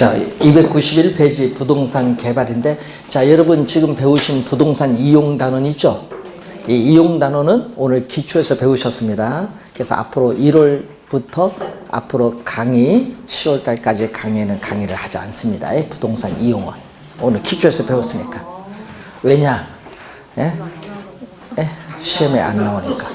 자, 291페이지 부동산 개발인데, 자, 여러분 지금 배우신 부동산 이용 단원 있죠? 이 이용 단원은 오늘 기초에서 배우셨습니다. 그래서 앞으로 1월부터 앞으로 강의, 10월 달까지 강의는 강의를 하지 않습니다. 부동산 이용은. 오늘 기초에서 배웠으니까. 왜냐? 예? 예? 시험에 안 나오니까.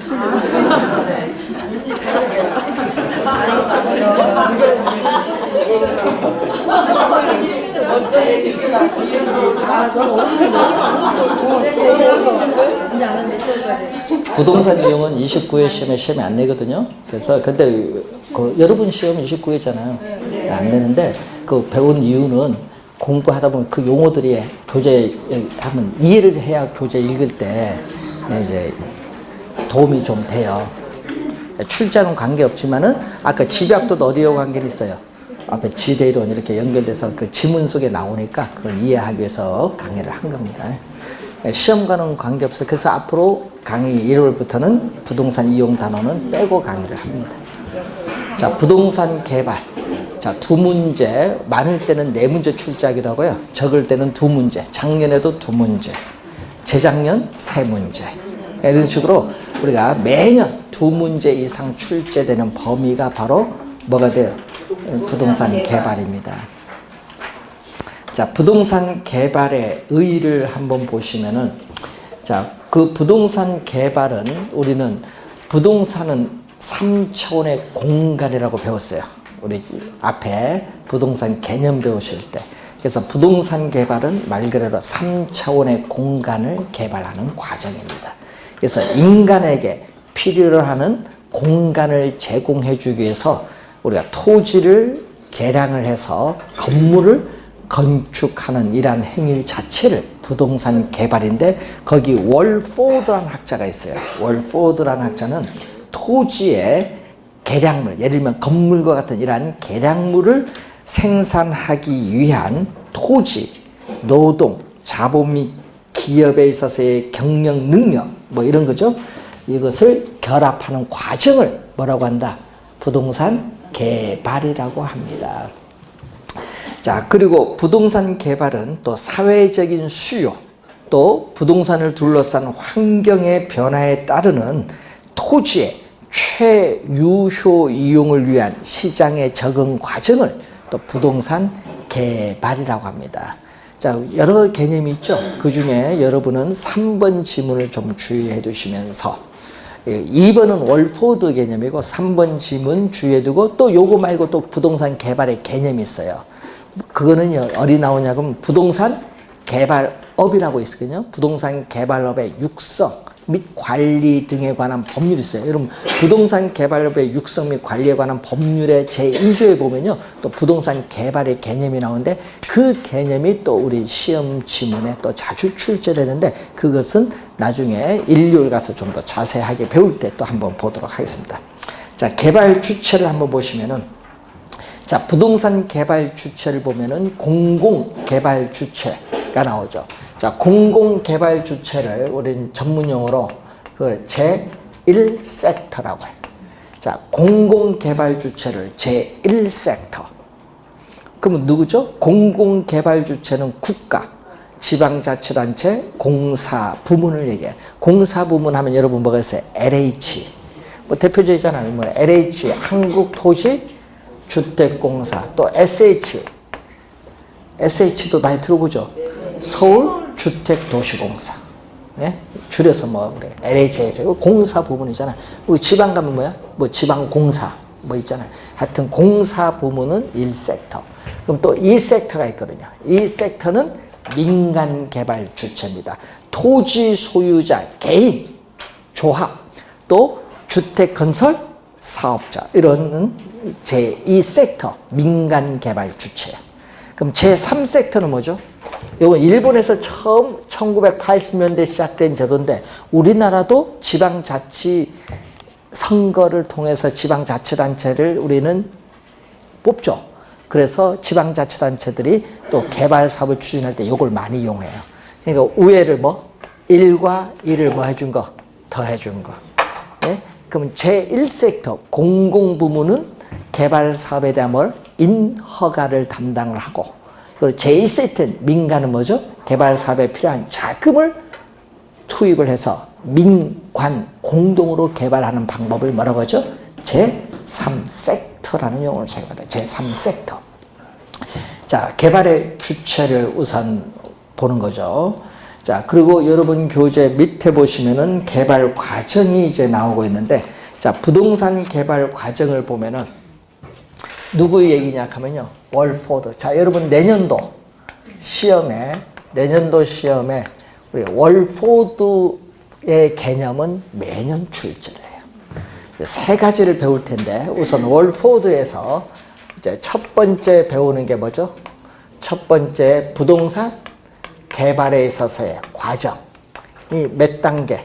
부동산 이용은 29회 시험에 안 내거든요. 그래서 근데 여러분 시험 29회잖아요. 안 내는데 그 배운 이유는 공부하다 보면 그 용어들이 교재 하면 이해를 해야 교재 읽을 때 이제 도움이 좀 돼요. 출제는 관계없지만은 아까 집약도 어디와 관계가 있어요. 앞에 지대이론 이렇게 연결돼서 그 지문 속에 나오니까 그걸 이해하기 위해서 강의를 한 겁니다. 시험과는 관계없어요. 그래서 앞으로 강의 1월부터는 부동산 이용 단원은 빼고 강의를 합니다. 자, 부동산 개발. 자, 두 문제, 많을 때는 네 문제 출제하기도 하고요. 적을 때는 두 문제, 작년에도 두 문제, 재작년 세 문제. 이런 식으로 우리가 매년 두 문제 이상 출제되는 범위가 바로 뭐가 돼요? 부동산 개발입니다. 자, 부동산 개발의 의의를 한번 보시면은, 자, 그 부동산 개발은 우리는 부동산은 3차원의 공간이라고 배웠어요. 우리 앞에 부동산 개념 배우실 때. 그래서 부동산 개발은 말 그대로 3차원의 공간을 개발하는 과정입니다. 그래서 인간에게 필요로 하는 공간을 제공해 주기 위해서 우리가 토지를 개량을 해서 건물을 건축하는 이러한 행위 자체를 부동산 개발인데, 거기 월포드라는 학자가 있어요. 월포드라는 학자는 토지의 개량물, 예를 들면 건물과 같은 이러한 개량물을 생산하기 위한 토지, 노동, 자본 및 기업에 있어서의 경영 능력, 뭐 이런 거죠. 이것을 결합하는 과정을 뭐라고 한다? 부동산 개발이라고 합니다. 자, 그리고 부동산 개발은 또 사회적인 수요, 또 부동산을 둘러싼 환경의 변화에 따르는 토지의 최유효 이용을 위한 시장의 적응 과정을 또 부동산 개발이라고 합니다. 자, 여러 개념이 있죠. 그 중에 여러분은 3번 지문을 좀 주의해 두시면서, 2번은 월포드 개념이고 3번 지문 주의해 두고, 또 요거 말고 또 부동산 개발의 개념이 있어요. 그거는 어디 나오냐면 부동산 개발업이라고 있거든요. 부동산 개발업의 육성 및 관리 등에 관한 법률이 있어요. 여러분, 부동산 개발업의 육성 및 관리에 관한 법률의 제1조에 보면요, 또 부동산 개발의 개념이 나오는데, 그 개념이 또 우리 시험 지문에 또 자주 출제되는데, 그것은 나중에 1월 가서 좀 더 자세하게 배울 때 또 한번 보도록 하겠습니다. 자, 개발 주체를 한번 보시면은, 자, 부동산 개발 주체를 보면은 공공개발 주체가 나오죠. 자, 공공개발 주체를 우리는 전문용어로 그 제1섹터라고 해요. 자, 공공개발 주체를 제1섹터. 그러면 누구죠? 공공개발 주체는 국가, 지방자치단체, 공사부문을 얘기해요. 공사부문 하면 여러분 뭐가 있어요? LH. 뭐 대표적이잖아요. 뭐 LH, 한국토지주택공사, 또 SH. SH도 많이 들어보죠? 서울주택도시공사. 예? 줄여서 뭐, 그래. LH에서. 공사 부문이잖아. 우리 지방 가면 뭐야? 뭐 지방공사. 뭐 있잖아요. 하여튼 공사 부문은 1섹터. 그럼 또 2섹터가 있거든요. 2섹터는 민간개발 주체입니다. 토지 소유자, 개인, 조합, 또 주택건설 사업자. 이런 제2섹터, 민간개발 주체야. 그럼 제3섹터는 뭐죠? 이건 일본에서 처음 1980년대 시작된 제도인데, 우리나라도 지방자치 선거를 통해서 지방자치단체를 우리는 뽑죠. 그래서 지방자치단체들이 또 개발사업을 추진할 때 이걸 많이 이용해요. 그러니까 우회를 뭐 1과 1을 뭐 해준 거, 더 해준 거. 네? 그럼 제1섹터 공공부문은 개발 사업에 대한 뭘? 인허가를 담당을 하고, 그리고 제1세트는 민간은 뭐죠? 개발 사업에 필요한 자금을 투입을 해서 민관 공동으로 개발하는 방법을 뭐라고 하죠? 제3섹터라는 용어를 사용합니다. 제3섹터. 자, 개발의 주체를 우선 보는 거죠. 자, 그리고 여러분 교재 밑에 보시면은 개발 과정이 이제 나오고 있는데, 자, 부동산 개발 과정을 보면은 누구의 얘기냐 하면요, 월포드. 자, 여러분 내년도 시험에 우리 월포드의 개념은 매년 출제를 해요. 세 가지를 배울 텐데, 우선 월포드에서 이제 첫 번째 배우는 게 뭐죠? 첫 번째, 부동산 개발에 있어서의 과정이 몇 단계?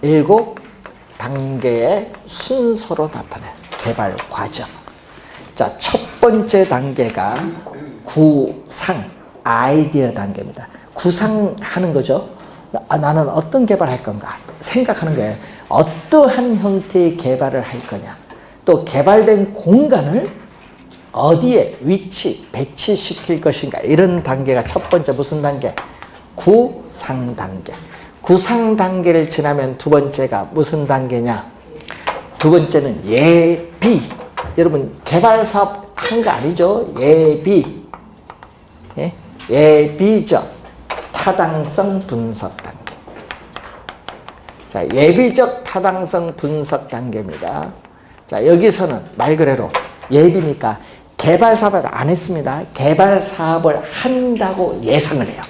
7단계의 순서로 나타나요. 개발 과정. 자, 첫 번째 단계가 구상, 아이디어 단계입니다. 구상하는 거죠. 나는 어떤 개발을 할 건가? 생각하는 거예요. 어떠한 형태의 개발을 할 거냐? 또 개발된 공간을 어디에 위치, 배치시킬 것인가? 이런 단계가 첫 번째 무슨 단계? 구상 단계. 구상 단계를 지나면 두 번째가 무슨 단계냐? 두 번째는 예비. 여러분 개발 사업 한 거 아니죠? 예비. 예? 예비적 타당성 분석 단계. 자, 예비적 타당성 분석 단계입니다. 자, 여기서는 말 그대로 예비니까 개발 사업을 안 했습니다. 개발 사업을 한다고 예상을 해요.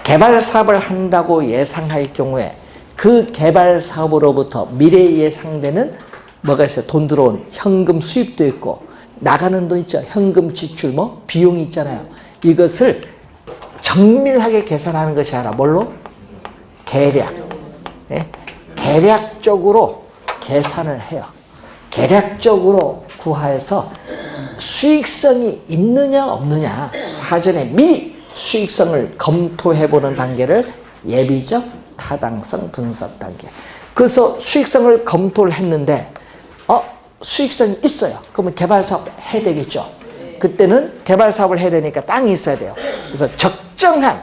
개발 사업을 한다고 예상할 경우에 그 개발 사업으로부터 미래에 예상되는 뭐가 있어요? 돈 들어온 현금 수입도 있고 나가는 돈 있죠. 현금 지출 뭐 비용이 있잖아요. 이것을 정밀하게 계산하는 것이 아니라 뭘로? 계략. 예? 계략적으로 계산을 해요. 계략적으로 구하해서 수익성이 있느냐 없느냐 사전에 미리 수익성을 검토해보는 단계를 예비적 타당성 분석 단계. 그래서 수익성을 검토를 했는데 수익성이 있어요. 그러면 개발 사업 해야 되겠죠. 그때는 개발 사업을 해야 되니까 땅이 있어야 돼요. 그래서 적정한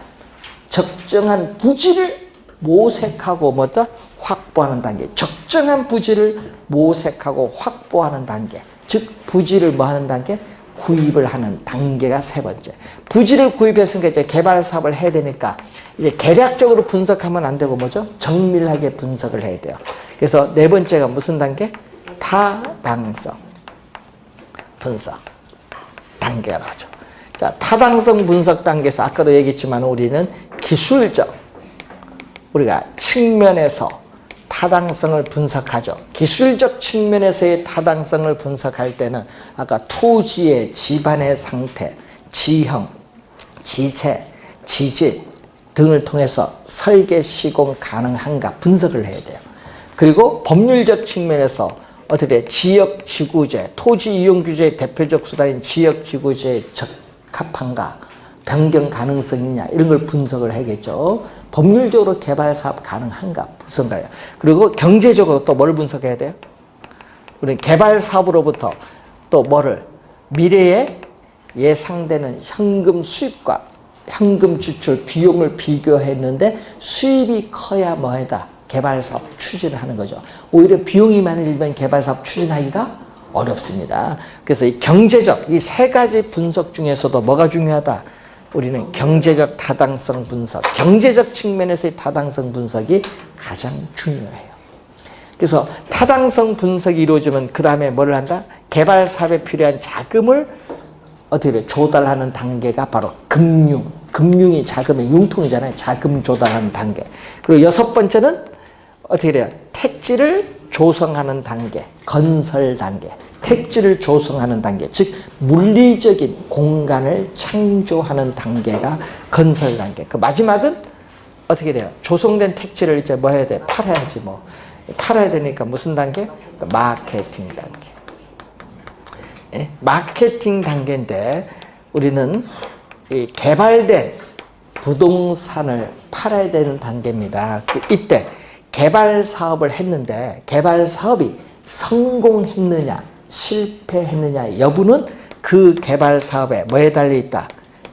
부지를 모색하고 뭐다? 확보하는 단계. 적정한 부지를 모색하고 확보하는 단계. 즉 부지를 뭐 하는 단계? 구입을 하는 단계가 세 번째. 부지를 구입했으니까 이제 개발 사업을 해야 되니까 이제 계략적으로 분석하면 안 되고 뭐죠? 정밀하게 분석을 해야 돼요. 그래서 네 번째가 무슨 단계? 타당성 분석 단계가 나오죠. 자, 타당성 분석 단계에서 아까도 얘기했지만 우리는 기술적 우리가 측면에서 타당성을 분석하죠. 기술적 측면에서의 타당성을 분석할 때는 아까 토지의 지반의 상태, 지형, 지세, 지질 등을 통해서 설계 시공 가능한가 분석을 해야 돼요. 그리고 법률적 측면에서 어떻게 지역지구제, 토지 이용 규제의 대표적 수단인 지역지구제에 적합한가, 변경 가능성이냐 이런 걸 분석을 해야겠죠. 법률적으로 개발 사업 가능한가 분석해요. 그리고 경제적으로 또 뭘 분석해야 돼요? 우리는 개발 사업으로부터 또 뭐를 미래에 예상되는 현금 수입과 현금 지출 비용을 비교했는데 수입이 커야 뭐하다? 개발 사업 추진을 하는 거죠. 오히려 비용이 많으면 개발 사업 추진하기가 어렵습니다. 그래서 이 경제적 이 세 가지 분석 중에서도 뭐가 중요하다? 우리는 경제적 타당성 분석, 경제적 측면에서의 타당성 분석이 가장 중요해요. 그래서 타당성 분석이 이루어지면 그 다음에 뭐를 한다? 개발 사업에 필요한 자금을 어떻게 조달하는 단계가 바로 금융이 자금의 융통이잖아요. 자금 조달하는 단계. 그리고 여섯 번째는 어떻게 돼요? 택지를 조성하는 단계, 건설 단계. 택지를 조성하는 단계, 즉 물리적인 공간을 창조하는 단계가 건설 단계. 그 마지막은 어떻게 돼요? 조성된 택지를 이제 뭐 해야 돼? 팔아야지 뭐. 팔아야 되니까 무슨 단계? 마케팅 단계. 예? 마케팅 단계인데 우리는 이 개발된 부동산을 팔아야 되는 단계입니다. 이때 개발 사업을 했는데 개발 사업이 성공했느냐 실패했느냐 여부는 그 개발 사업에 뭐에 달려 있다?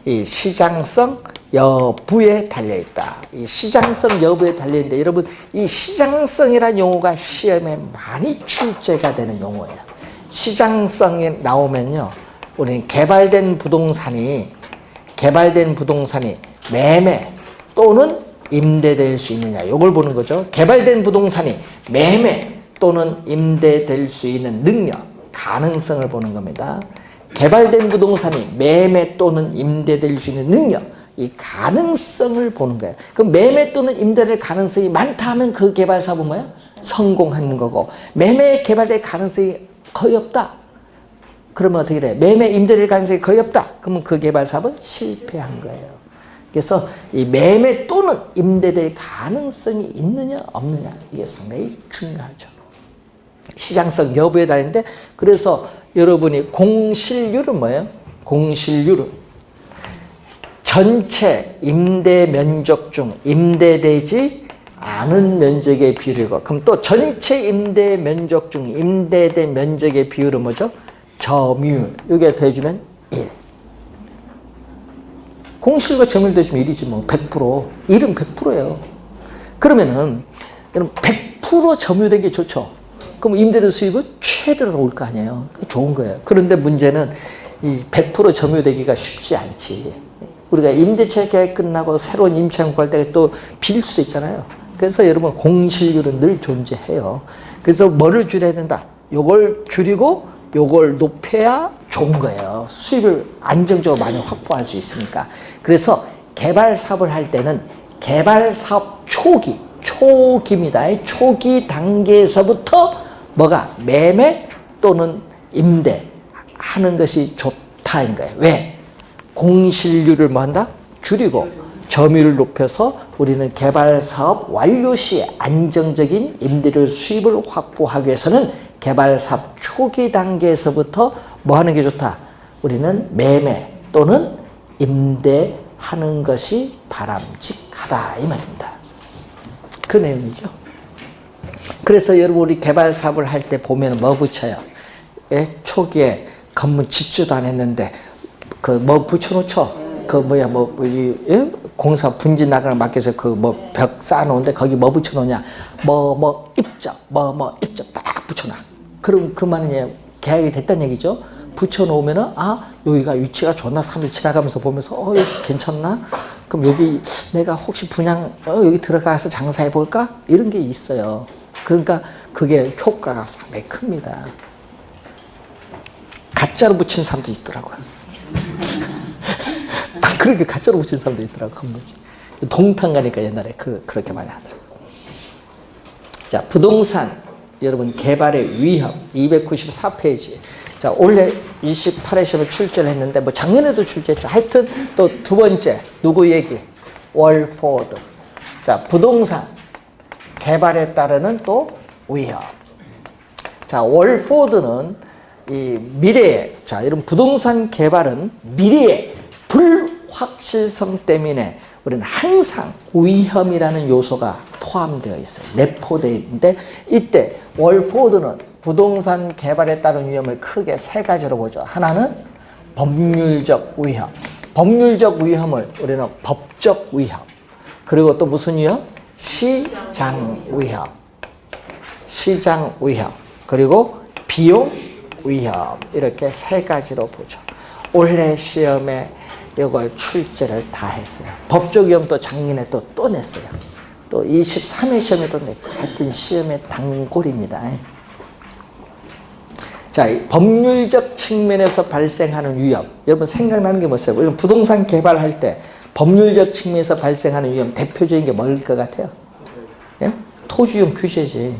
이 시장성 여부에 달려 있다. 이 시장성 여부에 달려 있는데 여러분 이 시장성이라는 용어가 시험에 많이 출제가 되는 용어예요. 시장성이 나오면요, 우리는 개발된 부동산이 매매 또는 임대될 수 있느냐 이걸 보는 거죠. 개발된 부동산이 매매 또는 임대될 수 있는 능력, 가능성을 보는 겁니다. 개발된 부동산이 매매 또는 임대될 수 있는 능력, 이 가능성을 보는 거예요. 그럼 매매 또는 임대될 가능성이 많다 하면 그 개발 사업은 뭐야? 성공하는 거고, 매매 개발될 가능성이 거의 없다. 그러면 어떻게 돼? 매매 임대될 가능성이 거의 없다. 그러면 그 개발 사업은 실패한 거예요. 그래서 이 매매 또는 임대될 가능성이 있느냐 없느냐 이게 상당히 중요하죠. 시장성 여부에 달리는데, 그래서 여러분이 공실률은 뭐예요? 공실률은 전체 임대 면적 중 임대되지 않은 면적의 비율이고, 그럼 또 전체 임대 면적 중 임대된 면적의 비율은 뭐죠? 점유율. 여기에 더해주면 1. 공실과 점유율 더해주면 1이지 뭐. 100%. 1은 100%예요. 그러면은 여러분 100% 점유된 게 좋죠. 그럼 임대료 수익은 최대로 올 거 아니에요. 좋은 거예요. 그런데 문제는 이 100% 점유되기가 쉽지 않지. 우리가 임대차 계약 끝나고 새로운 임차인 구할 때 또 빌 수도 있잖아요. 그래서 여러분 공실률은 늘 존재해요. 그래서 뭐를 줄여야 된다? 요걸 줄이고 요걸 높여야 좋은 거예요. 수입을 안정적으로 많이 확보할 수 있으니까. 그래서 개발 사업을 할 때는 개발 사업 초기입니다. 초기 단계에서부터 뭐가 매매 또는 임대 하는 것이 좋다인 거예요. 왜? 공실률을 뭐 한다? 줄이고 점유율을 높여서 우리는 개발 사업 완료 시에 안정적인 임대료 수입을 확보하기 위해서는 개발 사업 초기 단계에서부터 뭐 하는 게 좋다? 우리는 매매 또는 임대하는 것이 바람직하다 이 말입니다. 그 내용이죠. 그래서 여러분 우리 개발 사업을 할 때 보면 뭐 붙여요? 예? 초기에 건물 집주도 안 했는데 그 뭐 붙여놓죠? 그 뭐야 예? 공사 분지 나가는 맡겨서 그 뭐 벽 쌓아놓은데 거기 뭐 붙여놓냐? 입적 입적 딱 붙여놔. 그럼 그 말은 계약이 됐다는 얘기죠. 붙여놓으면은 여기가 위치가 좋나? 사람들이 지나가면서 보면서 여기 괜찮나? 그럼 여기 내가 혹시 분양 여기 들어가서 장사해 볼까? 이런 게 있어요. 그러니까 그게 효과가 상당히 큽니다. 가짜로 붙인 사람도 있더라고요. 그렇게 가짜로 붙인 사람도 있더라고요. 동탄 가니까 옛날에 그렇게 많이 하더라고요. 자, 부동산 여러분 개발의 위험 294페이지. 자, 올해 28회 시험에 출제를 했는데 뭐 작년에도 출제했죠. 하여튼 또 두 번째 누구 얘기? 월포드. 자, 부동산 개발에 따르는 또 위험. 자, 월포드는 이 미래에, 자, 이런 부동산 개발은 미래의 불확실성 때문에 우리는 항상 위험이라는 요소가 포함되어 있어요. 내포되어 있는데 이때 월포드는 부동산 개발에 따른 위험을 크게 세 가지로 보죠. 하나는 법률적 위험. 법률적 위험을 우리는 법적 위험. 그리고 또 무슨 위험? 시장 위험. 시장 위험. 그리고 비용 위험. 이렇게 세 가지로 보죠. 올해 시험에 이걸 출제를 다 했어요. 법적 위험도 작년에 또 냈어요. 또 23회 시험에도 냈고 하여튼 시험의 단골입니다. 자, 법률적 측면에서 발생하는 위험. 여러분 생각나는 게 뭐였어요? 우리는 부동산 개발할 때 법률적 측면에서 발생하는 위험 대표적인 게 뭐일 것 같아요? 예? 토지용 규제지.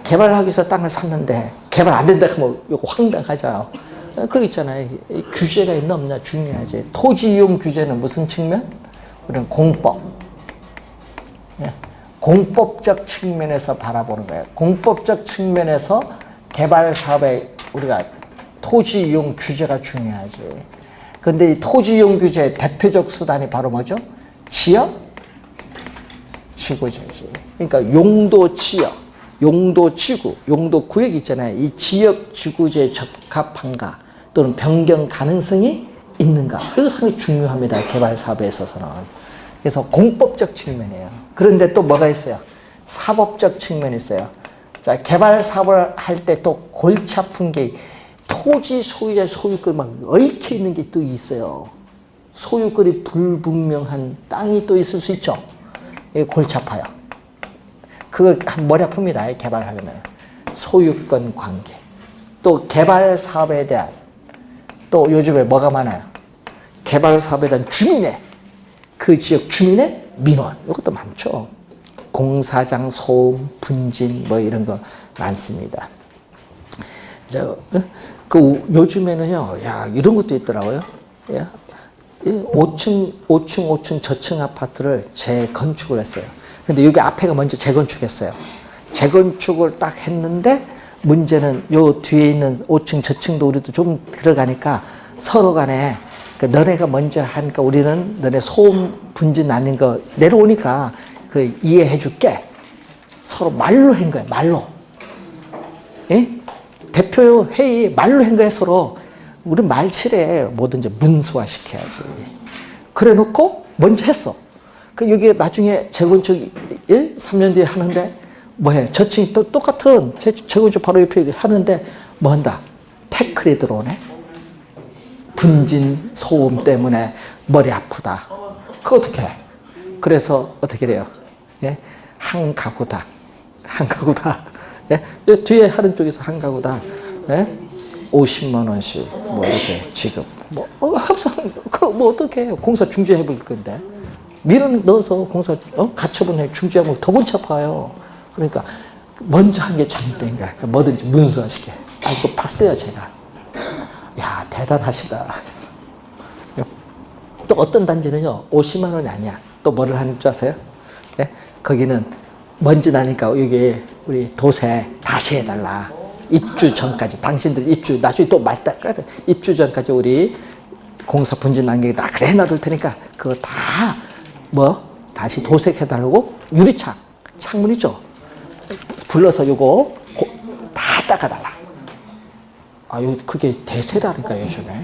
개발하기 위해서 땅을 샀는데 개발 안 된다 하면 이거 황당하죠. 그거 있잖아요. 규제가 있나 없냐 중요하지. 토지이용 규제는 무슨 측면? 우리는 공법. 예. 공법적 측면에서 바라보는 거예요. 공법적 측면에서 개발 사업에 우리가 토지 이용 규제가 중요하지. 그런데 이 토지 이용 규제의 대표적 수단이 바로 뭐죠? 지역 지구제지. 그러니까 용도 지역. 용도지구, 용도구역 있잖아요. 이 지역지구제에 적합한가 또는 변경 가능성이 있는가. 이거 상당히 중요합니다. 개발사업에 있어서는. 그래서 공법적 측면이에요. 그런데 또 뭐가 있어요? 사법적 측면이 있어요. 자, 개발사업을 할 때 또 골치 아픈 게 토지 소유자 소유권 막 얽혀 있는 게 또 있어요. 소유권이 불분명한 땅이 또 있을 수 있죠. 이게 골치 아파요. 그거 머리 아픕니다. 개발하려면. 소유권 관계. 또 개발 사업에 대한 또 요즘에 뭐가 많아요? 개발 사업에 대한 주민의 그 지역 주민의 민원. 이것도 많죠. 공사장 소음, 분진 뭐 이런 거 많습니다. 요즘에는요, 야, 이런 것도 있더라고요. 야, 5층 저층 아파트를 재건축을 했어요. 근데 여기 앞에가 먼저 재건축했어요. 재건축을 딱 했는데 문제는 요 뒤에 있는 5층 저층도 우리도 좀 들어가니까 서로 간에 너네가 먼저 하니까 우리는 너네 소음 분진 나는 거 내려오니까 그 이해해 줄게. 서로 말로 한 거예요. 말로. 예? 대표 회의 말로 한 거예요. 서로. 우리 말실에 뭐든지 문서화 시켜야지. 그래 놓고 먼저 했어. 그 여기 나중에 재건축 3년 뒤에 하는데 뭐해? 저층이 또 똑같은 재건축 바로 옆에 하는데 뭐 한다? 태클이 들어오네. 분진 소음 때문에 머리 아프다. 그거 어떻게 해? 그래서 어떻게 돼요? 예? 한 가구다. 한 가구다. 예? 뒤에 하는 쪽에서 한 가구다. 예? 50만 원씩 뭐 이렇게 지급. 뭐 합상 뭐 어떻게 해요? 공사 중지해 볼 건데. 밀은 넣어서 공사 가처분해 중지하면 더 골치 아파요. 그러니까 먼저 한 게 잘못된 거야. 뭐든지 문서화시켜. 아, 이거 봤어요 제가. 야, 대단하시다. 또 어떤 단지는요 50만 원이 아니야. 또 뭐를 하는 줄 아세요? 네? 거기는 먼지 나니까 여기 우리 도세 다시 해달라. 입주 전까지 당신들 입주 나중에 또 말다 입주 전까지 우리 공사 분진 난게 다 그래 놔둘 테니까 그거 다 뭐 다시 도색해달라고 유리창 창문 있죠. 불러서 요거 다 닦아달라. 아, 그게 대세라니까 요즘에.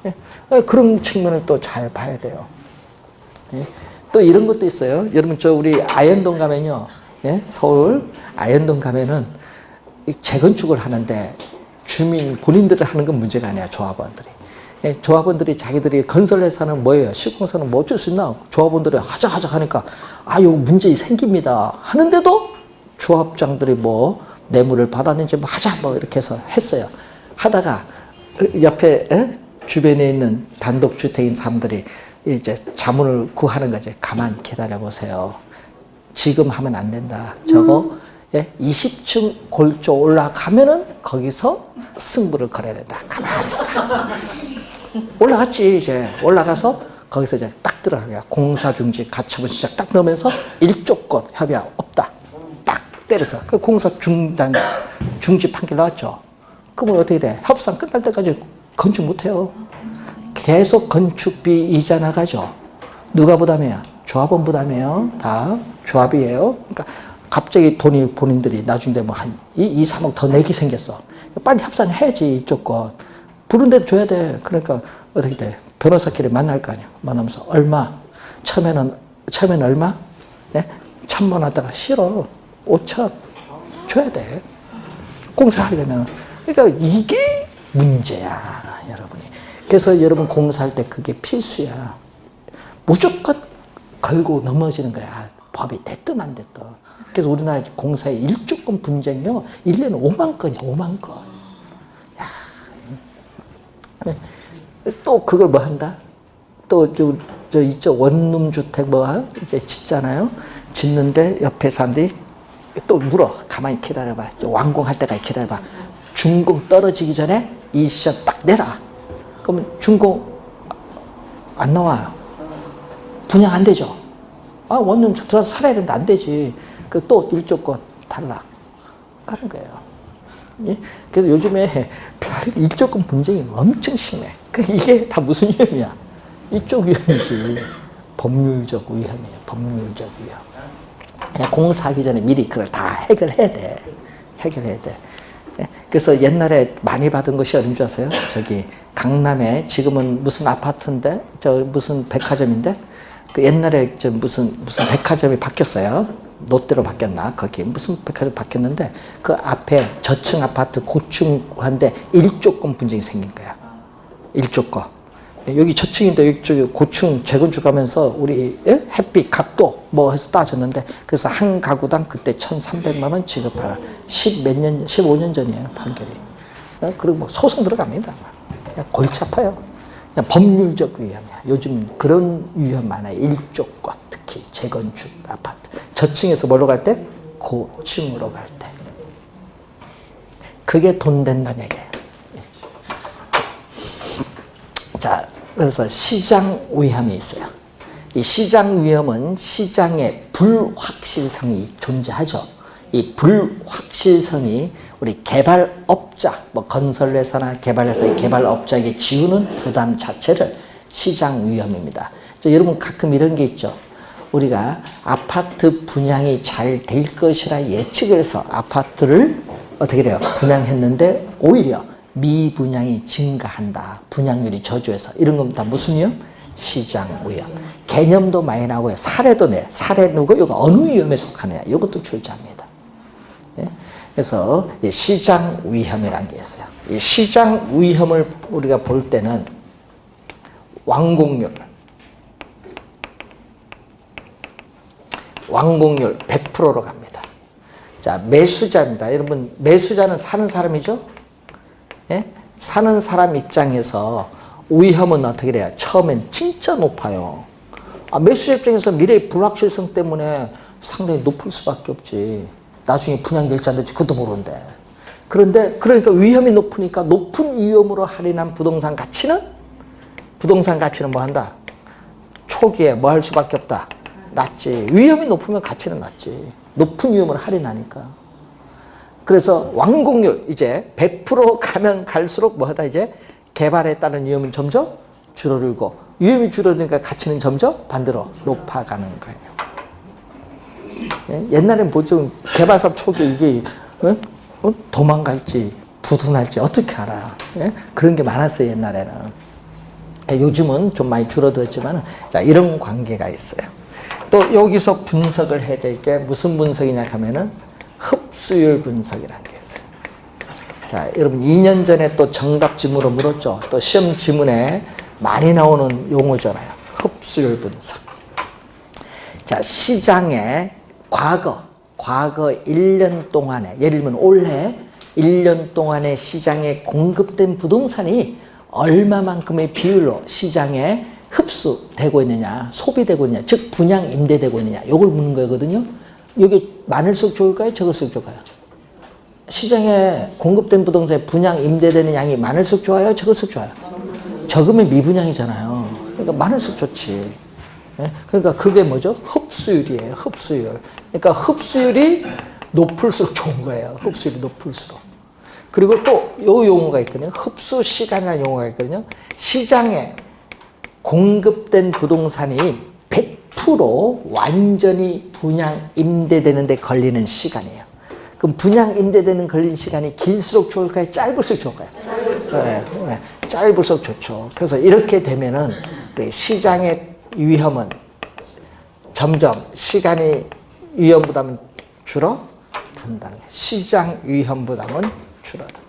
예? 그런 측면을 또 잘 봐야 돼요. 예? 또 이런 것도 있어요. 여러분 우리 아현동 가면요, 예? 서울 아현동 가면은 재건축을 하는데 주민 본인들을 하는 건 문제가 아니야. 조합원들이. 예? 조합원들이 자기들이 건설회사는 뭐예요? 시공사는 뭐 어쩔 수 있나? 조합원들이 하자 하니까 요 문제 생깁니다. 하는데도 조합장들이 뭐 뇌물을 받았는지 뭐 하자 뭐 이렇게 해서 했어요. 하다가 옆에 주변에 있는 단독주택인 사람들이 이제 자문을 구하는 거지. 가만 기다려 보세요. 지금 하면 안 된다. 저거 20층 골조 올라가면은 거기서 승부를 걸어야 된다. 가만히 있어라. 올라갔지. 이제 올라가서 거기서 이제 딱 들어가요. 공사 중지 가처분 시작 딱 넣으면서 일조권 협의가 없다. 딱 때려서 그 공사 중단 중지 판결 나왔죠. 그러면 어떻게 돼? 협상 끝날 때까지 건축 못 해요. 계속 건축비 이자 나가죠. 누가 부담해요? 조합원 부담해요. 다 조합이에요. 그러니까 갑자기 돈이 본인들이 나중에 뭐 한 2, 3억 더 내기 생겼어. 빨리 협상해야지 이쪽 거. 부른 데도 줘야 돼. 그러니까 어떻게 돼? 변호사끼리 만날 거 아니야. 만나면서 얼마? 처음에는 얼마? 네? 1,000만 원 하다가 싫어. 5천 줘야 돼. 공사하려면. 그러니까 이게 문제야, 여러분이. 그래서 여러분 공사할 때 그게 필수야. 무조건 걸고 넘어지는 거야. 법이 됐든 안 됐든. 그래서 우리나라 공사의 일조권 분쟁이요. 1년에 5만 건이야, 5만 건. 야. 또 그걸 뭐 한다? 또 저 이쪽 원룸 주택 뭐 이제 짓잖아요. 짓는데 옆에 사람들이 또 물어. 가만히 기다려봐. 완공할 때까지 기다려봐. 준공 떨어지기 전에 이 시장 딱 내라. 그러면 준공 안 나와요. 분양 안 되죠. 원룸 들어서 살아야 되는데 안 되지. 그 또 일조권 탈락 하는 거예요. 예? 그래서 요즘에 일조권 분쟁이 엄청 심해. 이게 다 무슨 위험이야? 이쪽 위험이지. 법률적 위험이에요. 법률적 위험. 그냥 공사하기 전에 미리 그걸 다 해결해야 돼. 해결해야 돼. 그래서 옛날에 많이 받은 것이 어딘 줄 아세요? 저기 강남에 지금은 무슨 아파트인데 저 무슨 백화점인데 그 옛날에 저 무슨 백화점이 바뀌었어요. 롯데로 바뀌었나? 거기 무슨 백화점 바뀌었는데 그 앞에 저층 아파트 고층한데 1조 건 분쟁이 생긴 거야. 1조 건. 여기 저층인데 여기 고층 재건축하면서 우리 햇빛 각도 뭐 해서 따졌는데 그래서 한 가구당 그때 1,300만 원 지급하라. 15년 전이에요 판결이. 그리고 뭐 소송 들어갑니다. 그냥 골치 아파요. 그냥 법률적 위험이야. 요즘 그런 위험 많아요. 1조 건 특히 재건축 아파트. 저층에서 뭘로 갈 때? 고층으로 갈 때. 그게 돈 된다는 얘기예요. 자, 그래서 시장 위험이 있어요. 이 시장 위험은 시장의 불확실성이 존재하죠. 이 불확실성이 우리 개발업자, 뭐 건설회사나 개발회사의 개발업자에게 지우는 부담 자체를 시장 위험입니다. 여러분 가끔 이런 게 있죠. 우리가 아파트 분양이 잘 될 것이라 예측을 해서 아파트를 어떻게 해요? 분양했는데 오히려 미분양이 증가한다. 분양률이 저조해서. 이런 겁니다. 무슨 위험? 시장 위험. 개념도 많이 나오고요. 사례도 내. 사례 누구? 이거 어느 위험에 속하느냐. 이것도 출제합니다. 예? 그래서 이 시장 위험이라는 게 있어요. 이 시장 위험을 우리가 볼 때는 완공률 100%로 갑니다. 자, 매수자입니다. 여러분, 매수자는 사는 사람이죠? 예? 사는 사람 입장에서 위험은 어떻게 돼요? 처음엔 진짜 높아요. 매수자 입장에서 미래의 불확실성 때문에 상당히 높을 수밖에 없지. 나중에 분양 결제한다지 그것도 모르는데. 그런데 그러니까 위험이 높으니까 높은 위험으로 할인한 부동산 가치는 뭐 한다? 초기에 뭐 할 수밖에 없다? 낮지. 위험이 높으면 가치는 낮지. 높은 위험을 할인하니까. 그래서 완공률 이제 100% 가면 갈수록 뭐하다 이제 개발에 따른 위험은 점점 줄어들고 위험이 줄어드니까 가치는 점점 반대로 높아가는 거예요. 예? 옛날엔 보통 개발사업 초기에 이게 도망갈지 부도날지 어떻게 알아? 예? 그런 게 많았어요 옛날에는. 요즘은 좀 많이 줄어들었지만 자 이런 관계가 있어요. 또 여기서 분석을 해야 될 게 무슨 분석이냐 하면은 흡수율 분석이라는 게 있어요. 자, 여러분 2년 전에 또 정답 지문으로 물었죠. 또 시험 지문에 많이 나오는 용어잖아요. 흡수율 분석. 자, 시장의 과거 1년 동안에 예를 들면 올해 1년 동안에 시장에 공급된 부동산이 얼마만큼의 비율로 시장에 흡수되고 있느냐, 소비되고 있느냐, 즉 분양 임대되고 있느냐, 이걸 묻는 거거든요. 여기 많을수록 좋을까요? 적을수록 좋을까요? 시장에 공급된 부동산에 분양 임대되는 양이 많을수록 좋아요? 적을수록 좋아요? 적으면 미분양이잖아요. 그러니까 많을수록 좋지. 그러니까 그게 뭐죠? 흡수율이에요. 흡수율. 그러니까 흡수율이 높을수록 좋은 거예요. 흡수율이 높을수록. 그리고 또 요 용어가 있거든요. 흡수 시간이라는 용어가 있거든요. 시장에 공급된 부동산이 100% 완전히 분양 임대되는 데 걸리는 시간이에요. 그럼 분양 임대되는 걸리는 시간이 길수록 좋을까요? 짧을수록 좋을까요? 네, 짧을수록 좋죠. 그래서 이렇게 되면은 우리 시장의 위험은 점점 시간이 위험 부담은 줄어든다는 거예요. 시장 위험 부담은 줄어든다.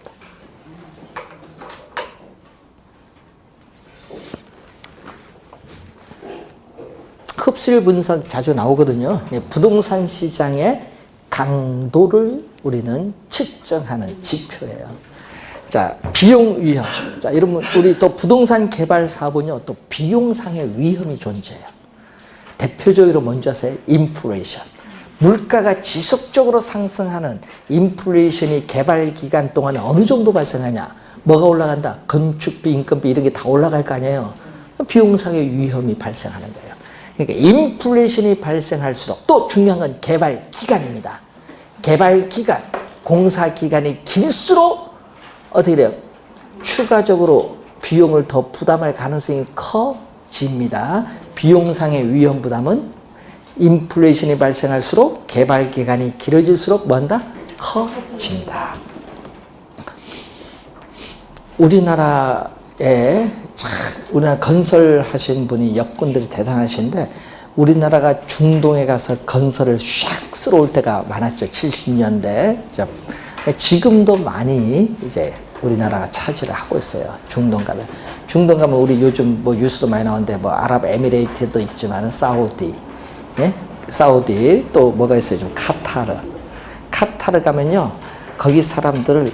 흡수율 분석 자주 나오거든요. 부동산 시장의 강도를 우리는 측정하는 지표예요. 자, 비용 위험. 자, 여러분, 우리 또 부동산 개발 사업은요, 또 비용상의 위험이 존재해요. 대표적으로 뭔지 아세요? 인플레이션. 물가가 지속적으로 상승하는 인플레이션이 개발 기간 동안에 어느 정도 발생하냐? 뭐가 올라간다? 건축비, 인건비 이런 게 다 올라갈 거 아니에요? 비용상의 위험이 발생하는 거예요. 그러니까 인플레이션이 발생할수록 또 중요한 건 개발 기간입니다. 개발 기간, 공사 기간이 길수록 어떻게 돼요? 추가적으로 비용을 더 부담할 가능성이 커집니다. 비용상의 위험 부담은 인플레이션이 발생할수록 개발 기간이 길어질수록 뭐한다? 커진다. 우리나라에 우리나라 건설하신 분이 역군들이 대단하신데 우리나라가 중동에 가서 건설을 샥 쓸어올 때가 많았죠. 70년대. 지금도 많이 이제 우리나라가 차지를 하고 있어요. 중동 가면. 중동 가면 우리 요즘 뭐 뉴스도 많이 나오는데 뭐 아랍에미레이트도 있지만 사우디, 예? 사우디 또 뭐가 있어요? 좀 카타르. 카타르 가면요. 거기 사람들을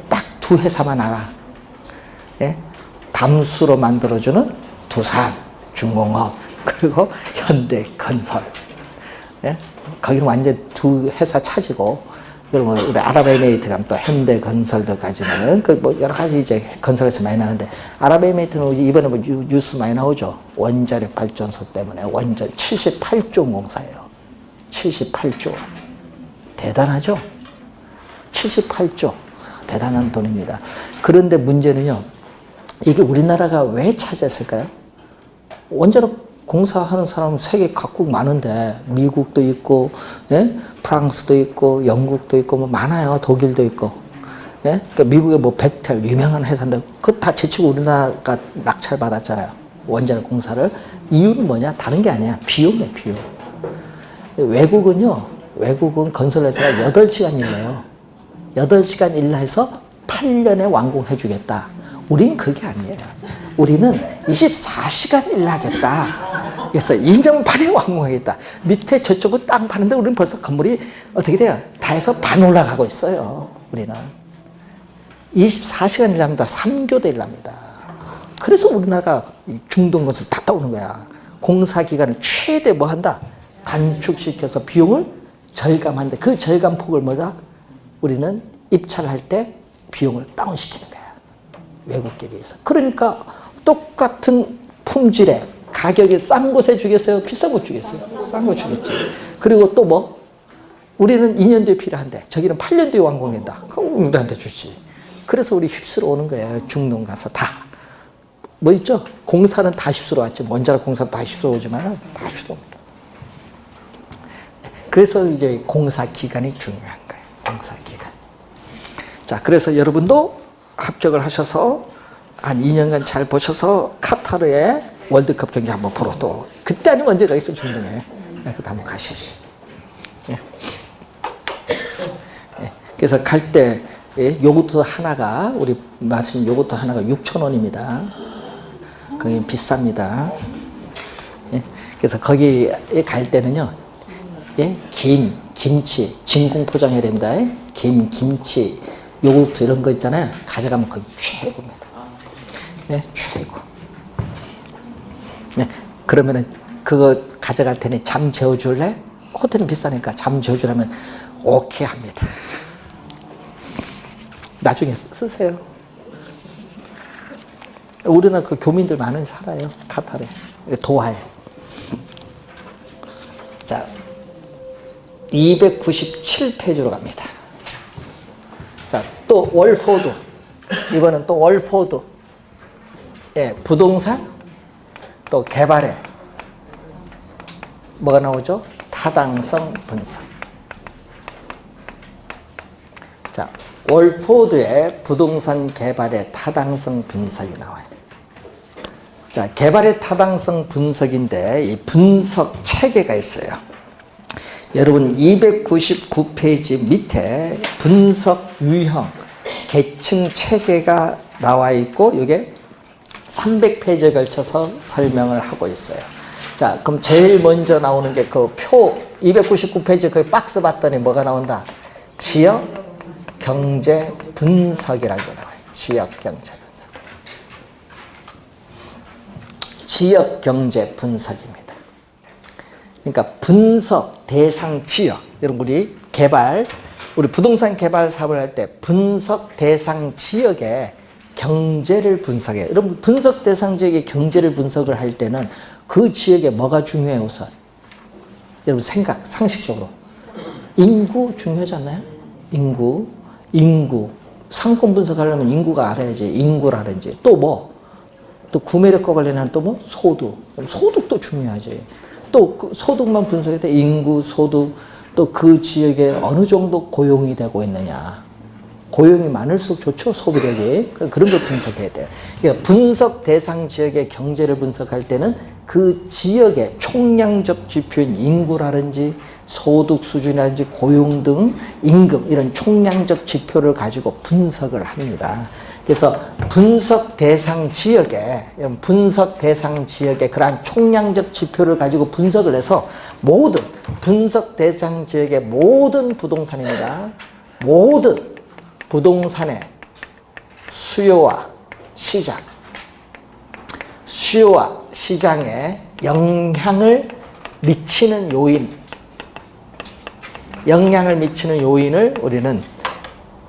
딱 두 회사만 알아. 예? 담수로 만들어주는 두산, 중공업, 그리고 현대건설. 예? 거기는 완전 두 회사 차지고, 그리고 뭐 우리 아랍에미레이트 가면 또 현대건설도 가지만은 그 뭐 여러 가지 이제 건설에서 많이 나는데 아랍에미레이트는 이번에 뭐 뉴스 많이 나오죠. 원자력 발전소 때문에 원전 78조 공사예요. 78조. 대단하죠? 78조. 대단한 돈입니다. 그런데 문제는요. 이게 우리나라가 왜 차지했을까요? 원자력 공사하는 사람은 세계 각국 많은데 미국도 있고, 예? 프랑스도 있고, 영국도 있고, 뭐 많아요. 독일도 있고, 예? 그러니까 미국의 뭐 벡텔 유명한 회사인데 그거 다 제치고 우리나라가 낙찰 받았잖아요. 원자력 공사를. 이유는 뭐냐? 다른 게 아니야. 비용이에요, 비용. 외국은 건설회사가 8시간 일해요. 8시간 일라 해서 8년에 완공해 주겠다. 우린 그게 아니에요. 우리는 24시간 일하겠다. 그래서 2년 반에 완공하겠다. 밑에 저쪽은 땅 파는데 우리는 벌써 건물이 어떻게 돼요? 다 해서 반 올라가고 있어요. 우리는. 24시간 일합니다. 3교대 일합니다. 그래서 우리나라가 중동 것을 다 따오는 거야. 공사 기간을 최대 뭐 한다? 단축시켜서 비용을 절감한다. 그 절감폭을 뭐다? 우리는 입찰할 때 비용을 다운시키는 거야. 외국에 비해서. 그러니까 똑같은 품질에 가격이 싼 곳에 주겠어요? 비싼 곳 주겠어요? 싼 곳 주겠지. 그리고 또 뭐? 우리는 2년 뒤에 필요한데 저기는 8년 뒤에 완공된다. 그럼 우리한테 주지. 그래서 우리 휩쓸어 오는 거예요. 중동 가서 다. 뭐 있죠? 공사는 다 휩쓸어 왔지. 원자력 공사는 다 휩쓸어 오지만 다 휩쓸어 옵니다. 그래서 이제 공사 기간이 중요한 거예요. 공사 기간. 자, 그래서 여러분도 합격을 하셔서 한 2년간 잘 보셔서 카타르의 월드컵 경기 한번 보러 또 그때 아니면 언제 가겠어 중동에. 그때 한번 가시지. 예. 예. 그래서 갈 때 요구르트 하나가 우리 마신 요구르트 하나가 6,000원입니다. 거기 비쌉니다. 예. 그래서 거기에 갈 때는요. 예? 김치, 진공 포장해야 됩니다. 김치, 요구르트 이런 거 있잖아요. 가져가면 거기 최고입니다. 예? 최고. 예. 그러면은 그거 가져갈 테니 잠 재워줄래? 호텔은 비싸니까 잠 재워주려면 오케이 합니다. 나중에 쓰세요. 우리나라 그 교민들 많은 살아요. 카타르에. 도하에. 자. 297페이지로 갑니다. 자, 또 월포드. 이번엔 또 월포드. 예, 부동산, 또 개발에 뭐가 나오죠? 타당성 분석. 자, 월포드의 부동산 개발의 타당성 분석이 나와요. 자, 개발의 타당성 분석인데 이 분석 체계가 있어요. 여러분 299페이지 밑에 분석 유형 계층 체계가 나와 있고 이게 300페이지에 걸쳐서 설명을 하고 있어요. 자, 그럼 제일 먼저 나오는 게 그 표 299페이지 그 박스 봤더니 뭐가 나온다? 지역 경제 분석이라는 게 나와요. 지역 경제 분석. 지역 경제 분석입니다. 그러니까 분석 대상 지역. 여러분 우리 부동산 개발 사업을 할 때 분석 대상 지역의 경제를 분석해요. 여러분 분석 대상 지역의 경제를 분석을 할 때는 그 지역에 뭐가 중요해요 우선? 여러분 상식적으로. 인구 중요하지 않나요? 인구. 상권 분석하려면 인구가 알아야지. 인구라든지. 또 뭐? 또 구매력과 관련한 또 뭐? 소득. 소득도 중요하지. 또 그 소득만 분석해야 돼. 인구, 소득, 또 그 지역에 어느 정도 고용이 되고 있느냐. 고용이 많을수록 좋죠, 소비력이. 그런 걸 분석해야 돼요. 그러니까 분석 대상 지역의 경제를 분석할 때는 그 지역의 총량적 지표인 인구라든지 소득 수준이라든지 고용 등 임금 이런 총량적 지표를 가지고 분석을 합니다. 그래서 분석 대상 지역에 그러한 총량적 지표를 가지고 분석을 해서 모든 분석 대상 지역의 모든 부동산입니다. 모든 부동산의 수요와 시장에 영향을 미치는 요인을 우리는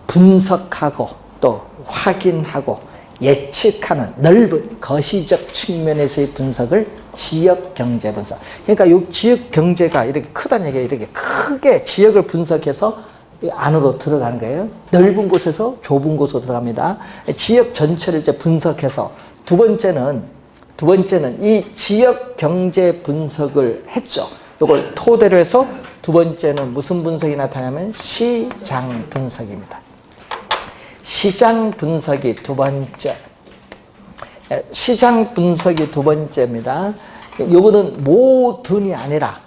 분석하고 또 확인하고 예측하는 넓은 거시적 측면에서의 분석을 지역 경제 분석. 그러니까 이 지역 경제가 이렇게 크다는 얘기예요. 이렇게 크게 지역을 분석해서 안으로 들어가는 거예요. 넓은 곳에서 좁은 곳으로 들어갑니다. 지역 전체를 이제 분석해서 두 번째는 이 지역 경제 분석을 했죠. 이걸 토대로 해서 두 번째는 무슨 분석이 나타나면 시장 분석입니다. 시장 분석이 두 번째입니다. 요거는 모든이 아니라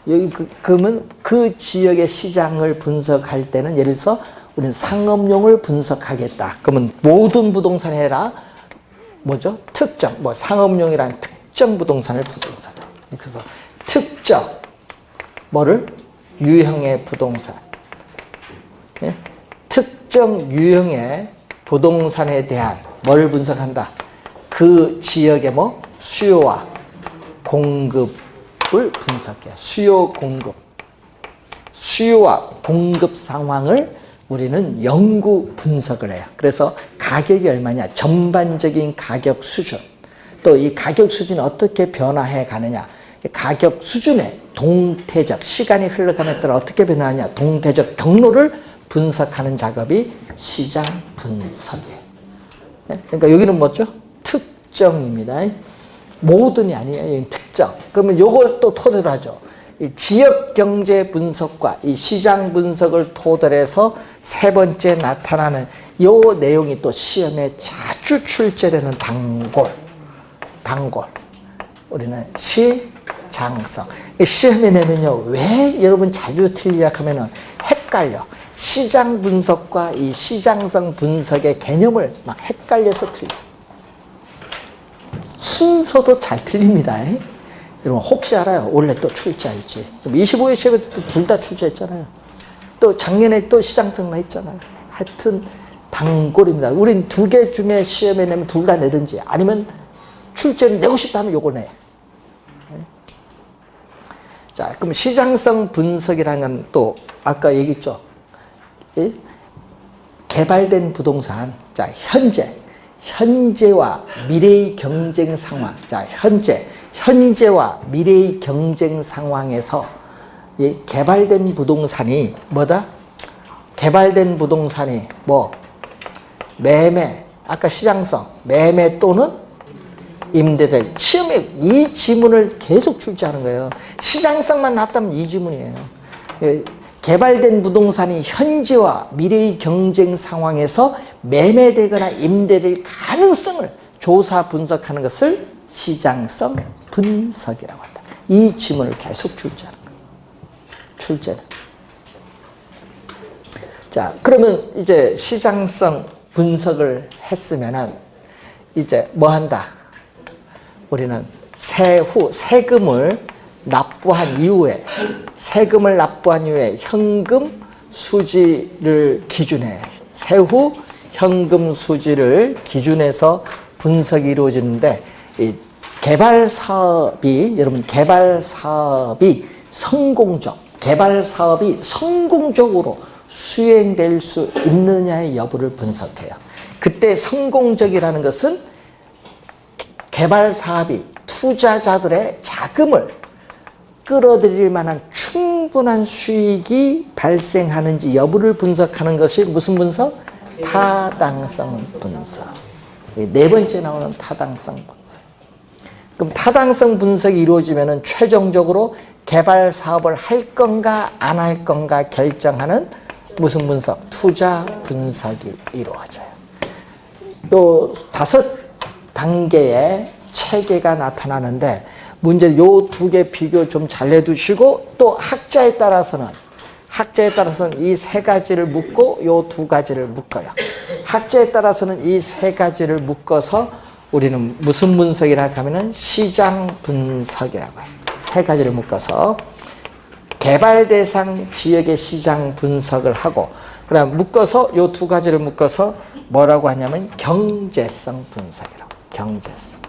여기 그러면 그 지역의 시장을 분석할 때는 예를 들어서 우리는 상업용을 분석하겠다. 그러면 모든 부동산이 아니라 뭐죠? 특정 상업용이란 특정 부동산을 그래서 특정 유형의 부동산. 예? 특정 유형의 부동산에 대한 뭐를 분석한다? 그 지역의 수요와 공급을 분석해요. 수요와 공급 상황을 우리는 연구 분석을 해요. 그래서 가격이 얼마냐, 전반적인 가격 수준, 또 이 가격 수준이 어떻게 변화해 가느냐, 가격 수준의 동태적, 시간이 흘러감에 따라 어떻게 변화하냐, 동태적 경로를 분석하는 작업이 시장 분석이에요. 그러니까 여기는 뭐죠? 특정입니다. 모든이 아니에요. 특정. 그러면 요걸 또 토대로 하죠. 이 지역 경제 분석과 이 시장 분석을 토대로 해서 세 번째 나타나는 요 내용이 또 시험에 자주 출제되는 단골. 우리는 시장성. 시험에 내면요, 왜 여러분 자주 틀리냐 하면은 헷갈려. 시장 분석과 이 시장성 분석의 개념을 막 헷갈려서 틀려. 순서도 잘 틀립니다. 여러분 혹시 알아요? 원래 또 출제할지. 25회 시험에 또 둘 다 출제했잖아요. 또 작년에 또 시장성 나있잖아요. 하여튼 단골입니다. 우린 두 개 중에 시험에 내면 둘 다 내든지 아니면 출제를 내고 싶다 하면 요걸 내. 자, 그럼 시장성 분석이라는 건 또 아까 얘기했죠. 개발된 부동산. 자, 현재와 미래의 경쟁 상황. 자, 현재와 미래의 경쟁 상황에서 이 개발된 부동산이 뭐다? 개발된 부동산이 매매, 아까 시장성, 매매 또는 임대될. 시험에 이 지문을 계속 출제하는 거예요. 시장성만 나왔다면 이 지문이에요. 개발된 부동산이 현재와 미래의 경쟁 상황에서 매매되거나 임대될 가능성을 조사 분석하는 것을 시장성 분석이라고 한다. 이 지문을 계속 출제하는 거예요. 출제는. 자, 그러면 이제 시장성 분석을 했으면은 이제 뭐 한다? 우리는 세금을 납부한 이후에 현금 수지를 기준해 세후 현금 수지를 기준해서 분석이 이루어지는데, 이 개발 사업이 성공적으로 수행될 수 있느냐의 여부를 분석해요. 그때 성공적이라는 것은 개발 사업이 투자자들의 자금을 끌어들일 만한 충분한 수익이 발생하는지 여부를 분석하는 것이 무슨 분석? 타당성 분석. 네 번째 나오는 타당성 분석. 그럼 타당성 분석이 이루어지면은 최종적으로 개발 사업을 할 건가 안 할 건가 결정하는 무슨 분석? 투자 분석이 이루어져요. 또 5단계의 체계가 나타나는데 문제 요 2개 비교 좀 잘 내두시고 또 학자에 따라서는 이 3가지를 묶고 요 2가지를 묶어요. 학자에 따라서는 이 3가지를 묶어서 우리는 무슨 분석이라고 하면은 시장 분석이라고 해요. 3가지를 묶어서 개발 대상 지역의 시장 분석을 하고 그다음 묶어서 요 2가지를 묶어서 뭐라고 하냐면 경제성 분석이라고. 경제성.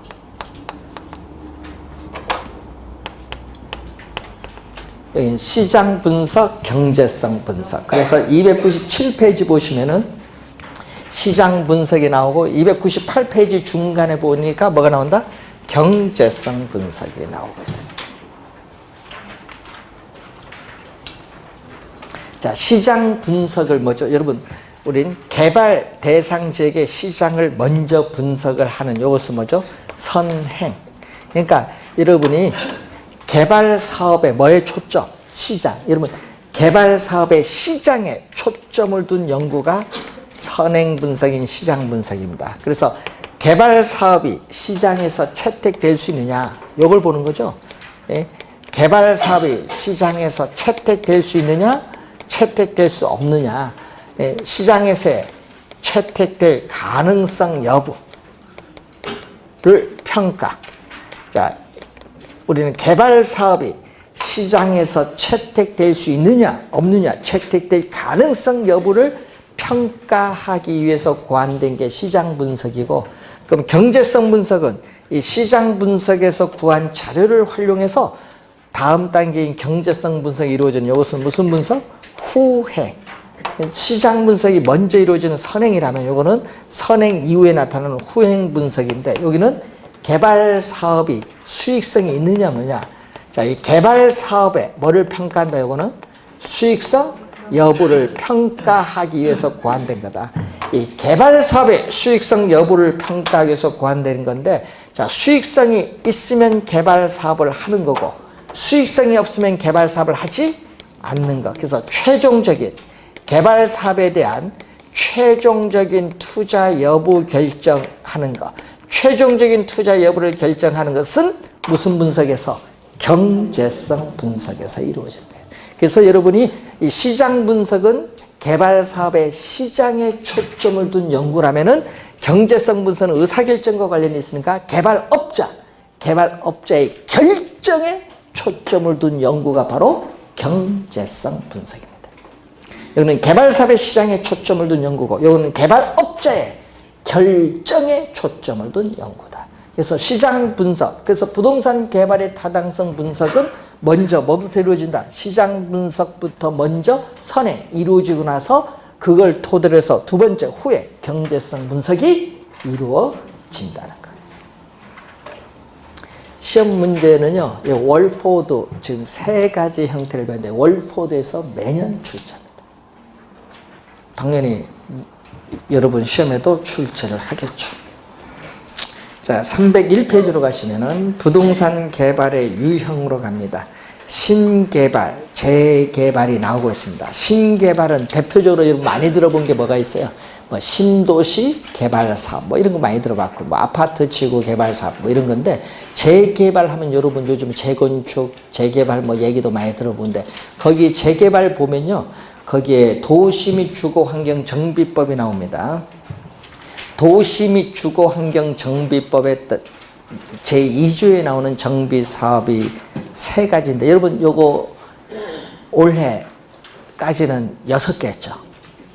여기 시장 분석, 경제성 분석. 그래서 297페이지 보시면은 시장 분석이 나오고 298페이지 중간에 보니까 뭐가 나온다? 경제성 분석이 나오고 있습니다. 자, 시장 분석을 뭐죠? 여러분, 우린 개발 대상 지역의 시장을 먼저 분석을 하는 이것은 뭐죠? 선행. 그러니까 여러분이 개발 사업에 뭐에 초점? 시장. 여러분, 개발 사업의 시장에 초점을 둔 연구가 선행 분석인 시장 분석입니다. 그래서 개발 사업이 시장에서 채택될 수 있느냐, 이걸 보는 거죠. 예? 개발 사업이 시장에서 채택될 수 있느냐, 채택될 수 없느냐, 예? 시장에서의 채택될 가능성 여부를 평가. 자, 우리는 개발 사업이 시장에서 채택될 수 있느냐, 없느냐, 채택될 가능성 여부를 평가하기 위해서 고안된 게 시장 분석이고, 그럼 경제성 분석은 이 시장 분석에서 구한 자료를 활용해서 다음 단계인 경제성 분석이 이루어지는 이것은 무슨 분석? 후행. 시장 분석이 먼저 이루어지는 선행이라면 이거는 선행 이후에 나타나는 후행 분석인데, 여기는 개발 사업이 수익성이 있느냐 뭐냐. 자, 이 개발 사업에 뭐를 평가한다? 이거는 수익성 여부를 평가하기 위해서 고안된 거다. 이 개발 사업의 수익성 여부를 평가하기 위해서 고안된 건데, 자, 수익성이 있으면 개발 사업을 하는 거고 수익성이 없으면 개발 사업을 하지 않는 것. 그래서 최종적인 개발 사업에 대한 최종적인 투자 여부 결정하는 것. 최종적인 투자 여부를 결정하는 것은 무슨 분석에서? 경제성 분석에서 이루어진 거예요. 그래서 여러분이 이 시장 분석은 개발 사업의 시장에 초점을 둔 연구라면은 경제성 분석은 의사결정과 관련이 있으니까 개발업자의 결정에 초점을 둔 연구가 바로 경제성 분석입니다. 여기는 개발 사업의 시장에 초점을 둔 연구고, 여기는 개발업자의 결정에 초점을 둔 연구다. 그래서 시장 분석, 그래서 부동산 개발의 타당성 분석은 먼저 뭐부터 이루어진다? 시장 분석부터 먼저 선행 이루어지고 나서 그걸 토대로 해서 두 번째 후에 경제성 분석이 이루어진다는 거예요. 시험 문제는요, 월포드 지금 3가지 형태를 봤는데 월포드에서 매년 출제합니다. 당연히 여러분 시험에도 출제를 하겠죠. 자, 301페이지로 가시면은 부동산 개발의 유형으로 갑니다. 신개발, 재개발이 나오고 있습니다. 신개발은 대표적으로 여러분 많이 들어본 게 뭐가 있어요? 뭐 신도시 개발 사업, 뭐 이런 거 많이 들어봤고, 뭐 아파트 지구 개발 사업, 뭐 이런 건데, 재개발하면 여러분 요즘 재건축, 재개발 뭐 얘기도 많이 들어보는데, 거기 재개발 보면요, 거기에 도시 및 주거 환경 정비법이 나옵니다. 도시 및 주거 환경 정비법의 제2조에 나오는 정비 사업이 3가지인데, 여러분 요거 올해까지는 6개였죠.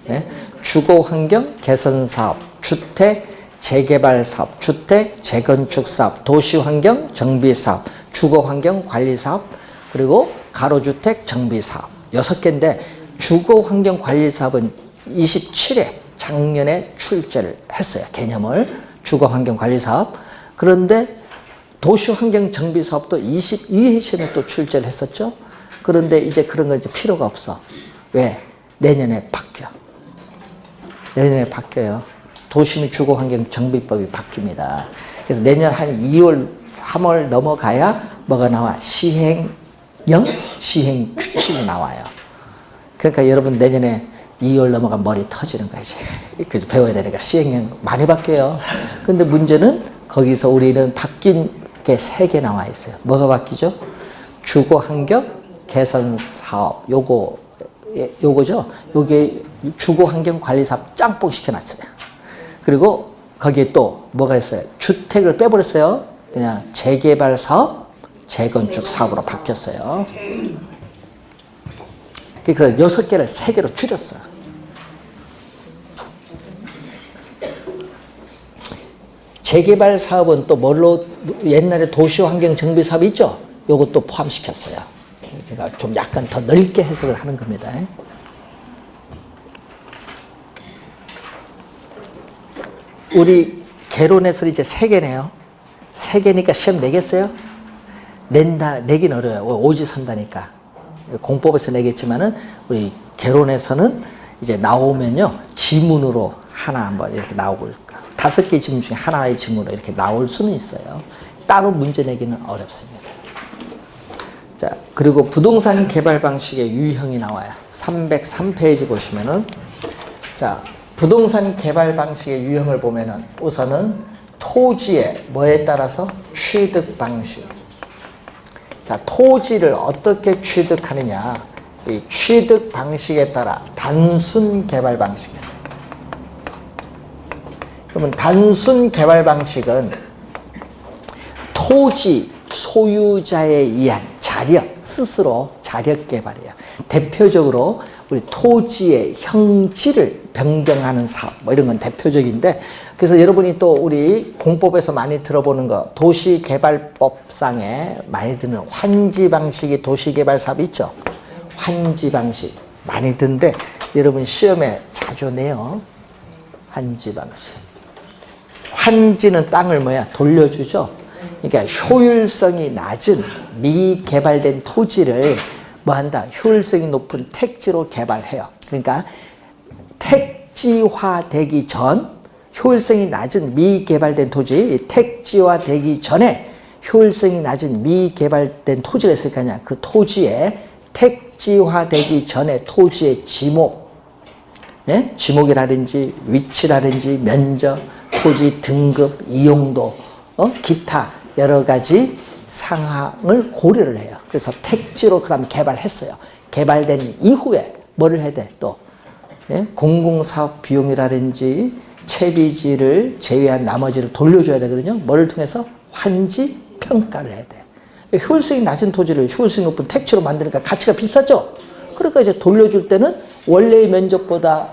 네? 주거 환경 개선 사업, 주택 재개발 사업, 주택 재건축 사업, 도시 환경 정비 사업, 주거 환경 관리 사업, 그리고 가로주택 정비 사업. 6개인데 주거 환경 관리 사업은 27회 작년에 출제를 했어요. 개념을. 주거 환경 관리 사업. 그런데 도시 환경 정비 사업도 22회 시험에 또 출제를 했었죠. 그런데 이제 그런 거 이제 필요가 없어. 왜? 내년에 바뀌어. 내년에 바뀌어요. 도시 및 주거 환경 정비법이 바뀝니다. 그래서 내년 한 2월, 3월 넘어가야 뭐가 나와? 시행령, 시행 규칙이 나와요. 그러니까 여러분 내년에 2월 넘어가면 머리 터지는 거야, 이제. 그래서 배워야 되니까 시행령 많이 바뀌어요. 근데 문제는 거기서 우리는 바뀐 게 3개 나와 있어요. 뭐가 바뀌죠? 주거 환경 개선 사업, 요거죠. 요게 주거 환경 관리 사업 짬뽕 시켜놨어요. 그리고 거기에 또 뭐가 있어요? 주택을 빼버렸어요. 그냥 재개발 사업, 재건축 사업으로 바뀌었어요. 그래서 6개를 3개로 줄였어요. 재개발 사업은 또 뭘로, 옛날에 도시환경 정비 사업 있죠? 요것도 포함시켰어요. 그러니까 좀 약간 더 넓게 해석을 하는 겁니다. 우리 개론에서 이제 3개네요. 3개니까 시험 내겠어요? 내긴 어려워요. 오지선다니까. 공법에서 내겠지만은 우리 개론에서는 이제 나오면요, 지문으로 하나 한번 이렇게 나오고, 5개 지문 중에 하나의 지문으로 이렇게 나올 수는 있어요. 따로 문제 내기는 어렵습니다. 자, 그리고 부동산 개발 방식의 유형이 나와요. 303페이지 보시면은, 자, 부동산 개발 방식의 유형을 보면은 우선은 토지의 뭐에 따라서 취득 방식. 자, 토지를 어떻게 취득하느냐. 이 취득 방식에 따라 단순 개발 방식이 있어요. 그러면 단순 개발 방식은 토지 소유자에 의한 자력, 스스로 자력 개발이에요. 대표적으로 우리 토지의 형질을 변경하는 사업, 뭐 이런 건 대표적인데, 그래서 여러분이 또 우리 공법에서 많이 들어보는 거, 도시개발법상에 많이 드는 환지 방식이 도시개발 사업이 있죠. 환지 방식 많이 드는데 여러분 시험에 자주 내요. 환지 방식. 환지는 땅을 뭐야? 돌려주죠. 그러니까 효율성이 낮은 미개발된 토지를 뭐 한다? 효율성이 높은 택지로 개발해요. 그러니까 택지화되기 전, 효율성이 낮은 미개발된 토지, 택지화되기 전에 효율성이 낮은 미개발된 토지가 있을 거 아니야. 그 토지에 택지화되기 전에 토지의 지목, 예? 지목이라든지 위치라든지 면적, 토지 등급, 이용도, 기타 여러 가지 상황을 고려를 해요. 그래서 택지로 그 다음에 개발했어요. 개발된 이후에 뭐를 해야 돼? 또 예? 공공사업 비용이라든지 채비지를 제외한 나머지를 돌려줘야 되거든요. 뭐를 통해서? 환지 평가를 해야 돼. 효율성이 낮은 토지를 효율성이 높은 택지로 만드니까 가치가 비싸죠. 그러니까 이제 돌려줄 때는 원래의 면적보다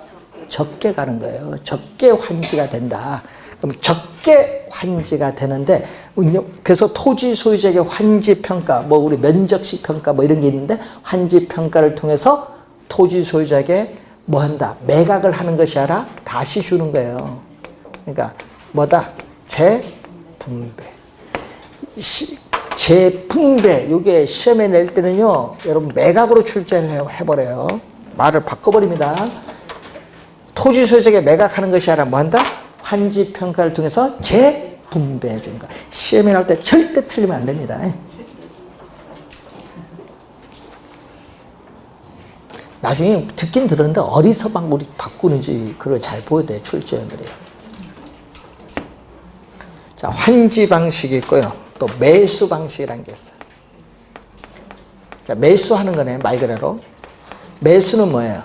적게 가는 거예요. 적게 환지가 된다. 그럼 적게 환지가 되는데, 그래서 토지 소유자에게 환지 평가, 뭐 우리 면적시 평가 뭐 이런 게 있는데, 환지 평가를 통해서 토지 소유자에게 뭐 한다? 매각을 하는 것이 아니라 다시 주는 거예요. 그러니까 뭐다? 재분배. 재분배, 이게 시험에 낼 때는요, 여러분 매각으로 출제를 해버려요. 말을 바꿔버립니다. 토지 소유자에게 매각하는 것이 아니라 뭐 한다? 환지 평가를 통해서 재분배해 주는 거. 시험에 나올 때 절대 틀리면 안 됩니다. 나중에 듣긴 들었는데 어디서 방법이 바꾸는지 그걸 잘 보여야 돼요, 출제원들이. 자, 환지 방식이 있고요. 또 매수 방식이라는 게 있어요. 자, 매수하는 거네, 말 그대로. 매수는 뭐예요?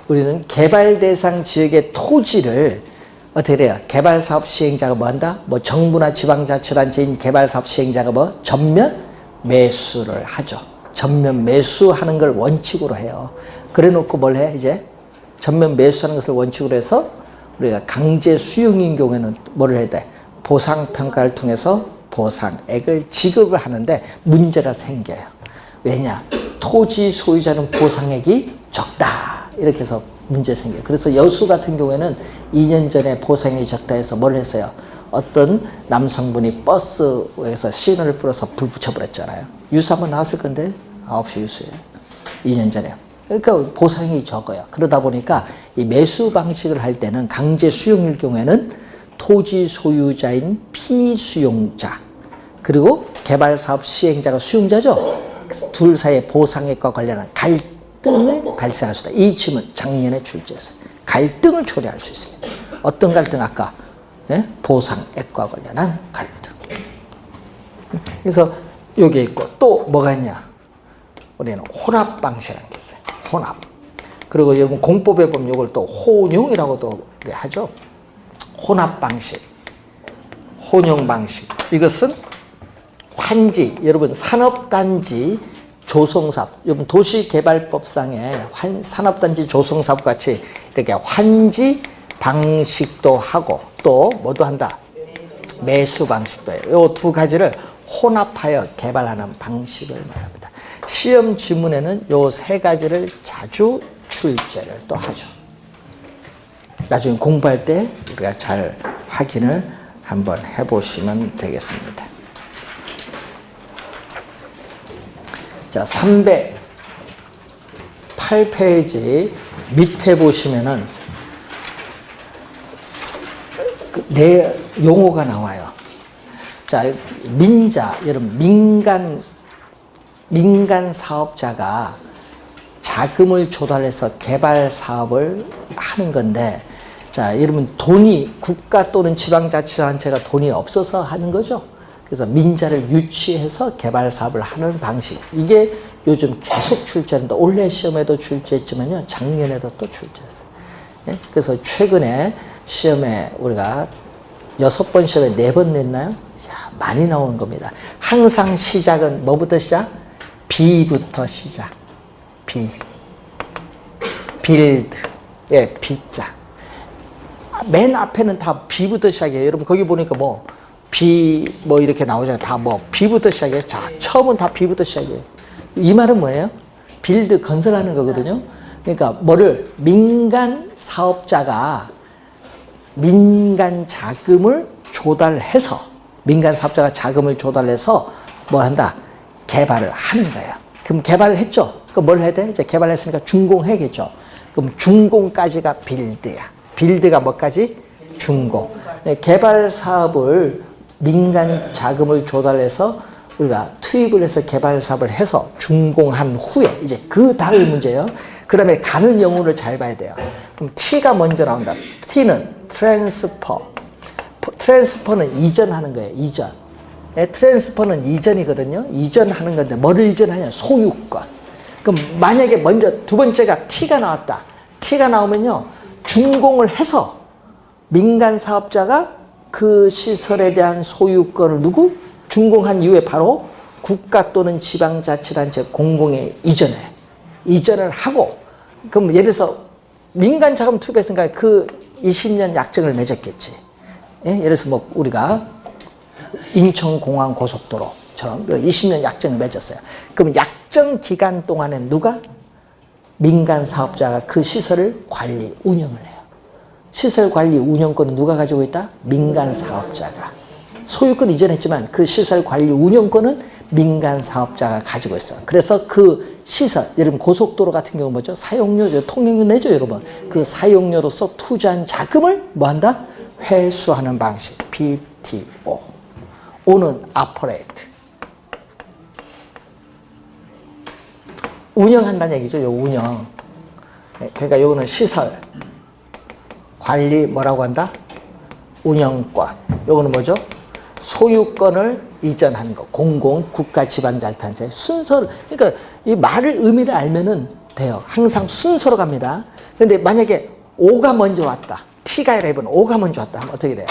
우리는 개발 대상 지역의 토지를 어떻게 돼요? 개발사업 시행자가 뭐 한다? 뭐 정부나 지방자치단체인 개발사업 시행자가 뭐 전면 매수를 하죠. 전면 매수하는 걸 원칙으로 해요. 그래 놓고 뭘 해? 이제 전면 매수하는 것을 원칙으로 해서 우리가 강제 수용인 경우에는 뭐를 해야 돼? 보상평가를 통해서 보상액을 지급을 하는데 문제가 생겨요. 왜냐? 토지 소유자는 보상액이 적다. 이렇게 해서 문제 생겨요. 그래서 여수 같은 경우에는 2년 전에 보상액이 적다 해서 뭘 했어요? 어떤 남성분이 버스에서 시너를 풀어서 불 붙여버렸잖아요. 유수 한번 나왔을 건데 9시 유수에 2년 전에. 그러니까 보상이 적어요. 그러다 보니까 이 매수 방식을 할 때는 강제 수용일 경우에는 토지 소유자인 피수용자, 그리고 개발사업 시행자가 수용자죠. 둘 사이의 보상액과 관련한 갈등을 발생할 수 있다. 이 질문 작년에 출제했어요. 갈등을 초래할 수 있습니다. 어떤 갈등? 아까 보상액과 관련한 갈등. 그래서 여기 있고 또 뭐가 있냐? 우리는 혼합 방식이라는 게 있어요. 혼합. 그리고 여러분 공법에 보면 이걸 또 혼용이라고도 하죠. 혼합 방식, 혼용 방식. 이것은 환지, 여러분 산업단지 조성사업, 여러분 도시개발법상에 산업단지 조성사업 같이 이렇게 환지 방식도 하고 또 뭐도 한다? 매수 방식도 해요. 이 두 가지를 혼합하여 개발하는 방식을 말합니다. 시험 지문에는 이 세 가지를 자주 출제를 또 하죠. 나중에 공부할 때 우리가 잘 확인을 한번 해보시면 되겠습니다. 자, 308페이지 밑에 보시면은 네 용어가 나와요. 자, 민자, 여러분 민간 사업자가 자금을 조달해서 개발 사업을 하는 건데, 자, 여러분 돈이 국가 또는 지방자치단체가 돈이 없어서 하는 거죠. 그래서 민자를 유치해서 개발 사업을 하는 방식. 이게 요즘 계속 출제하는데 올해 시험에도 출제했지만요, 작년에도 또 출제했어요. 예? 그래서 최근에 시험에 우리가 6번 시험에 4번 냈나요? 야, 많이 나오는 겁니다. 항상 시작은 뭐부터 시작? B부터 시작. B. 빌드. 예, B자. 맨 앞에는 다 B부터 시작해요. 여러분 거기 보니까 뭐 B 뭐 이렇게 나오잖아요. 다 뭐 B부터 시작해요. 자, 처음은 다 B부터 시작해요. 이 말은 뭐예요? 빌드, 건설하는 거거든요. 그러니까 뭐를 민간 사업자가 민간 자금을 조달해서, 민간 사업자가 자금을 조달해서 뭐 한다? 개발을 하는 거예요. 그럼 개발을 했죠? 그럼 뭘 해야 돼? 이제 개발했으니까 준공해야겠죠. 그럼 준공까지가 빌드야. 빌드가 뭐까지? 준공. 개발 사업을 민간 자금을 조달해서 우리가 투입을 해서 개발 사업을 해서 준공한 후에 이제 그 다음이 문제예요. 그 다음에 가는 영어를 잘 봐야 돼요. 그럼 T가 먼저 나온다. T는 트랜스퍼. 트랜스퍼는 이전하는 거예요. 이전. 트랜스퍼는 이전이거든요. 이전하는 건데 뭐를 이전하냐? 소유권. 그럼 만약에 먼저 두 번째가 T가 나왔다. T가 나오면요, 준공을 해서 민간 사업자가 그 시설에 대한 소유권을 누구? 준공한 이후에 바로 국가 또는 지방자치단체 공공에 이전해. 이전을 하고, 그럼 예를 들어서 민간 자금 투입했으니까 그 20년 약정을 맺었겠지. 예? 예를 들어서 뭐 우리가 인천공항 고속도로처럼 20년 약정을 맺었어요. 그럼 약정 기간 동안에 누가? 민간 사업자가 그 시설을 관리, 운영을 해요. 시설 관리 운영권은 누가 가지고 있다? 민간 사업자가. 소유권 이전했지만 그 시설 관리 운영권은 민간 사업자가 가지고 있어요. 그래서 그 시설, 여러분 고속도로 같은 경우 뭐죠? 사용료, 통행료 내죠, 여러분. 그 사용료로서 투자한 자금을 뭐 한다? 회수하는 방식. BTO. O는 operate. 운영한다는 얘기죠, 요 운영. 그러니까 요거는 시설. 관리 뭐라고 한다? 운영권. 요거는 뭐죠? 소유권을 이전하는 거. 공공, 국가, 지방자치단체 순서를. 그러니까 이 말을 의미를 알면은 돼요. 항상 순서로 갑니다. 그런데 만약에 O가 먼저 왔다. T가 아니라 이번 O가 먼저 왔다 하면 어떻게 돼요?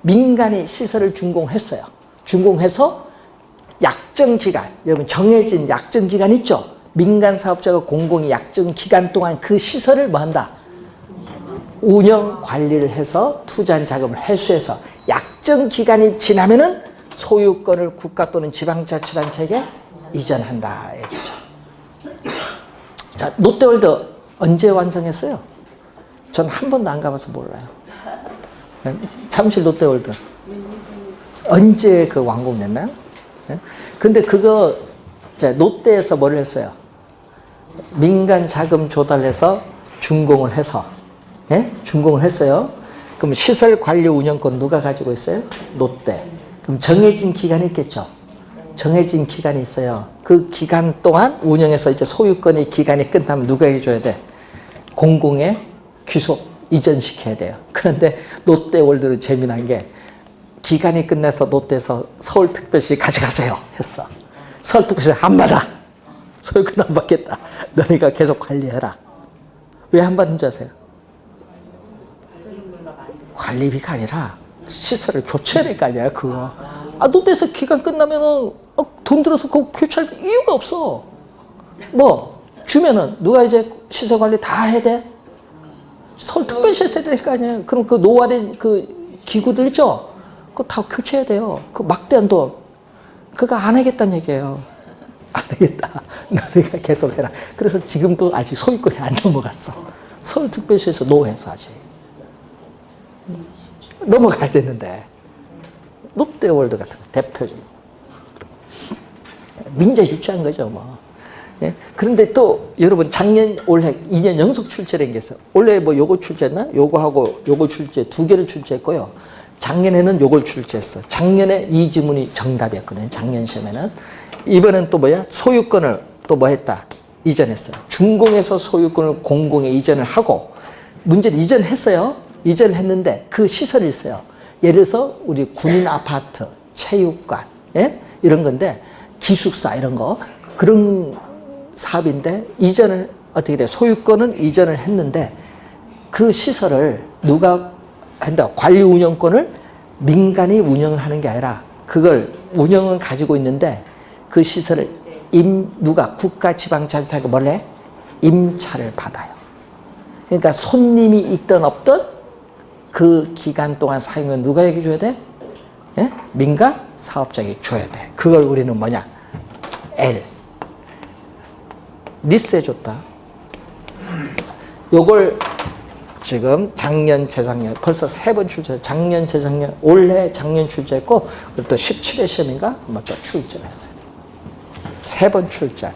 민간이 시설을 준공했어요. 준공해서 약정 기간, 여러분 정해진 약정 기간 있죠? 민간 사업자가 공공이 약정 기간 동안 그 시설을 뭐 한다? 운영 관리를 해서 투자한 자금을 회수해서 약정 기간이 지나면은 소유권을 국가 또는 지방자치단체에게 이전한다 얘기죠. 자, 롯데월드 언제 완성했어요? 전 한 번도 안 가봐서 몰라요. 잠실 롯데월드 언제 그 완공됐나요? 근데 그거 롯데에서 뭘 했어요? 민간 자금 조달해서 준공을 해서, 예? 준공을 했어요. 그럼 시설 관리 운영권 누가 가지고 있어요? 롯데. 그럼 정해진 기간이 있겠죠. 정해진 기간이 있어요. 그 기간 동안 운영해서 이제 소유권의 기간이 끝나면 누가 해줘야 돼? 공공에 귀속 이전시켜야 돼요. 그런데 롯데월드는 재미난 게 기간이 끝나서 롯데에서 서울특별시 가져가세요 했어. 서울특별시 안 받아. 소유권 안 받겠다. 너네가 계속 관리해라. 왜 안 받는 줄 아세요? 관리비가 아니라 시설을 교체해야 될 거 아니야 그거. 롯데에서 기간 끝나면은 돈 들어서 그거 교체할 이유가 없어. 뭐 주면은 누가 이제 시설 관리 다 해야 돼? 서울특별시에서 해야 될 거 아니에요. 그럼 그 노화된 그 기구들 있죠? 그거 다 교체해야 돼요. 그 막대한 돈. 그거 안 하겠다는 얘기예요. 안 하겠다. 너네가 계속 해라. 그래서 지금도 아직 소유권이 안 넘어갔어. 서울특별시에서 노해서 아직. 넘어가야 되는데. 롯데월드 같은 거 대표적인. 민자 유치한 거죠, 뭐. 예? 그런데 또 여러분 작년 올해 2년 연속 출제된 게 있어요. 원래 뭐 요거 출제했나? 요거하고 요거 출제 두 개를 출제했고요. 작년에는 요걸 출제했어. 작년에 이 지문이 정답이었거든요. 작년 시험에는. 이번엔 또 뭐야? 소유권을 또 뭐 했다? 이전했어요. 준공에서 소유권을 공공에 이전을 하고 문제를 이전했어요. 이전을 했는데 그 시설이 있어요. 예를 들어서 우리 군인 아파트, 체육관, 예? 이런 건데 기숙사 이런 거 그런 사업인데 이전을 어떻게 돼? 소유권은 이전을 했는데 그 시설을 누가 한다? 관리 운영권을 민간이 운영을 하는 게 아니라 그걸 운영은 가지고 있는데 그 시설을 누가 국가지방자치사가 뭐래? 임차를 받아요. 그러니까 손님이 있든 없든 그 기간 동안 사용은 누가 얘기해 줘야 돼? 예? 민간 사업자에게 줘야 돼. 그걸 우리는 뭐냐? L. 리스해줬다. 요걸 지금 작년, 재작년 벌써 3번 출제, 작년, 재작년, 올해 작년 출제했고 그리고 또 17회 시험인가? 뭐 또 출제했어요. 3번 출제.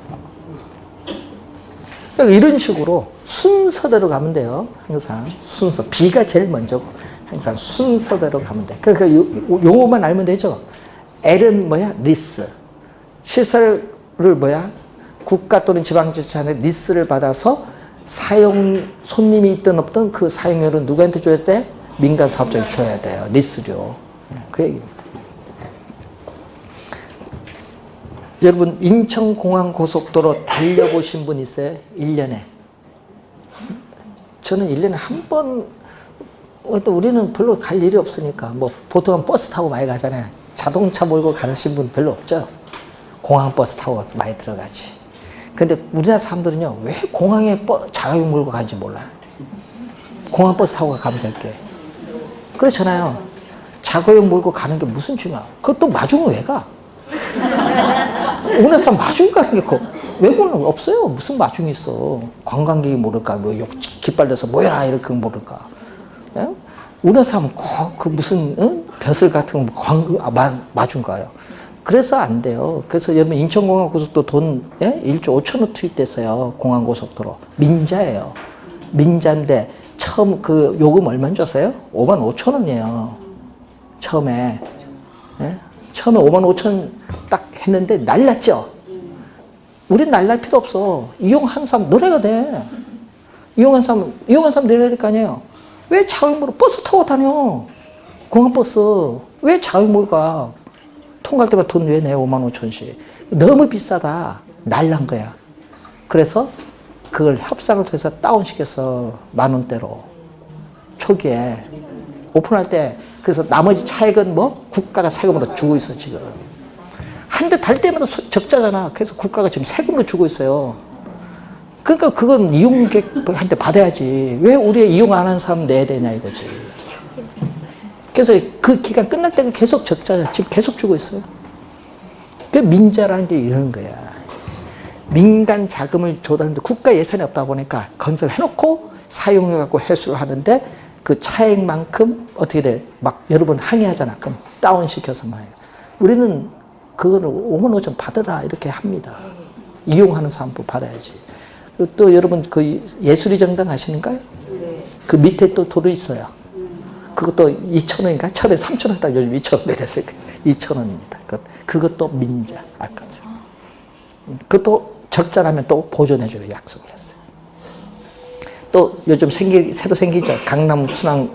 이런 식으로 순서대로 가면 돼요. 항상 순서. B가 제일 먼저고 항상 순서대로 가면 돼. 그러니까 용어만 알면 되죠. L은 뭐야? 리스. 시설을 뭐야? 국가 또는 지방자치단체 리스를 받아서 사용 손님이 있든 없든 그 사용료는 누구한테 줘야 돼? 민간 사업자에게 줘야 돼요. 리스료. 그 얘기입니다. 여러분 인천공항고속도로 달려보신 분 있어요? 1년에. 저는 1년에 한 번, 또 우리는 별로 갈 일이 없으니까 뭐 보통은 버스 타고 많이 가잖아요. 자동차 몰고 가신 분 별로 없죠. 공항버스 타고 많이 들어가지. 근데 우리나라 사람들은요, 왜 공항에 자가용 몰고 가는지 몰라요. 공항버스 타고 가면 될 게. 그렇잖아요. 자가용 몰고 가는 게 무슨 중요해. 그것도 마중은 왜 가? 우리나라 사람 마중 가는 게 외국은 없어요. 무슨 마중이 있어. 관광객이 모를까? 뭐 깃발려서 모여라 이렇게 모를까? 예? 우리나라 사람은 꼭 그 무슨 벼슬 같은 거 마중 가요. 그래서 안 돼요. 그래서 여러분 인천공항고속도로 돈 1조 5천억 투입됐어요. 공항고속도로. 민자예요. 민자인데 처음 그 요금 얼마인 줄 아세요? 5만 5천 원이에요. 처음에. 예? 처음에 5만 5천 딱 했는데 날랐죠? 우린 날랄 필요 없어. 이용한 사람 노래가 돼. 이용한 사람 내려야 될 거 아니에요. 왜 자가용으로 버스 타고 다녀? 공항버스. 왜 자가용으로 가? 통갈 때마다 돈 왜 내? 5만 5천씩. 너무 비싸다. 날란 거야. 그래서 그걸 협상을 통해서 다운시켰어. 10,000원대로. 초기에. 오픈할 때. 그래서 나머지 차액은 뭐? 국가가 세금으로 주고 있어, 지금. 한 대 달 때마다 적자잖아. 그래서 국가가 지금 세금으로 주고 있어요. 그러니까 그건 이용객한테 받아야지. 왜 우리 이용 안 하는 사람 내야 되냐, 이거지. 그래서 그 기간 끝날 때는 계속 적자야. 지금 계속 주고 있어요. 그 민자라는 게 이런 거야. 민간 자금을 조달하는데 국가 예산이 없다 보니까 건설해놓고 사용해갖고 회수를 하는데 그 차액만큼 어떻게 돼? 막 여러 번 항의하잖아. 그럼 다운시켜서 말이야. 우리는 그거를 5만 5천 받으라 이렇게 합니다. 이용하는 사람도 받아야지. 또 여러분 그 예술의 정당 아시는가요? 그 밑에 또 도로 있어요. 그것도 2,000원인가? 처음에 3,000원 딱 요즘 2,000원 내렸어요. 2,000원입니다. 그것도 민자. 아까죠. 그것도 적자라면 또 보존해주기로 약속을 했어요. 또 요즘 새로 생기죠. 강남 순환,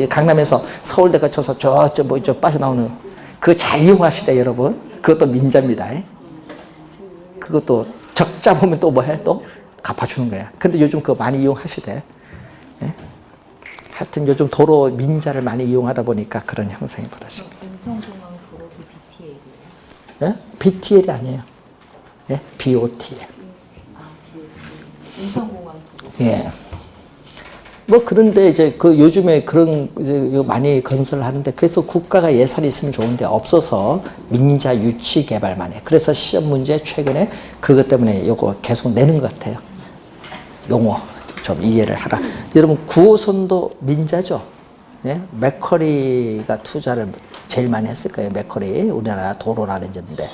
강남에서 서울대 거쳐서 저 빠져나오는 그거 잘 이용하시다, 여러분. 그것도 민자입니다. 그것도 적자 보면 또 뭐 해? 또 갚아주는 거야. 근데 요즘 그거 많이 이용하시대. 예? 하여튼 요즘 도로 민자를 많이 이용하다 보니까 그런 형상이 벌어집니다. 인천공항 도로 BTL이에요? 예? BTL이 아니에요. 예? BOTL. BOT. 인천공항 도로. 예. 뭐 그런데 이제 그 요즘에 그런 이제 많이 건설을 하는데 그래서 국가가 예산이 있으면 좋은데 없어서 민자 유치 개발만 해. 그래서 시험 문제 최근에 그것 때문에 요거 계속 내는 것 같아요. 용어 좀 이해를 하라. 여러분 9호선도 민자죠. 예? 맥커리가 투자를 제일 많이 했을 거예요. 맥커리 우리나라 도로라는 데인데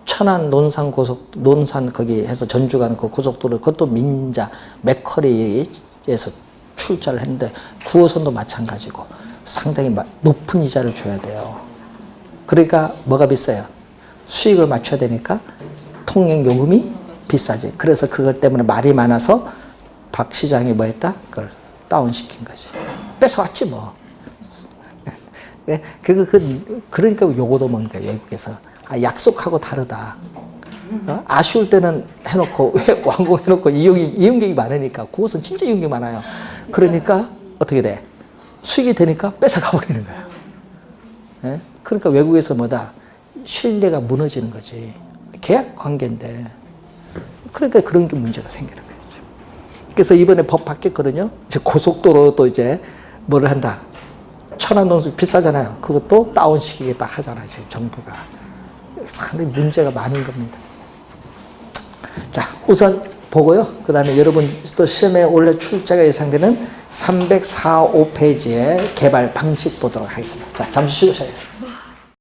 천안 논산 논산 거기 해서 전주 가는 그 고속도로 그것도 민자 맥커리에서 출자를 했는데 9호선도 마찬가지고 상당히 높은 이자를 줘야 돼요. 그러니까 뭐가 비싸요? 수익을 맞춰야 되니까 통행 요금이 비싸지. 그래서 그것 때문에 말이 많아서 박 시장이 뭐 했다? 그걸 다운시킨 거지. 뺏어왔지 뭐. 그러니까 요거도 뭔가 외국에서 약속하고 다르다. 아쉬울 때는 해놓고 왜 완공해놓고 이용객이 많으니까 9호선 진짜 이용객이 많아요. 그러니까 어떻게 돼? 수익이 되니까 뺏어가 버리는 거야. 예? 그러니까 외국에서 뭐다? 신뢰가 무너지는 거지. 계약 관계인데. 그러니까 그런 게 문제가 생기는 거죠. 그래서 이번에 법 바뀌었거든요. 이제 고속도로도 이제 뭐를 한다. 천안동수 비싸잖아요. 그것도 다운시키게 딱 하잖아요. 지금 정부가. 상당히 문제가 많은 겁니다. 자, 우선 보고요. 그 다음에 여러분 또 시험에 올해 출제가 예상되는 345페이지의 개발 방식 보도록 하겠습니다. 자, 잠시 쉬고 시작하겠습니다.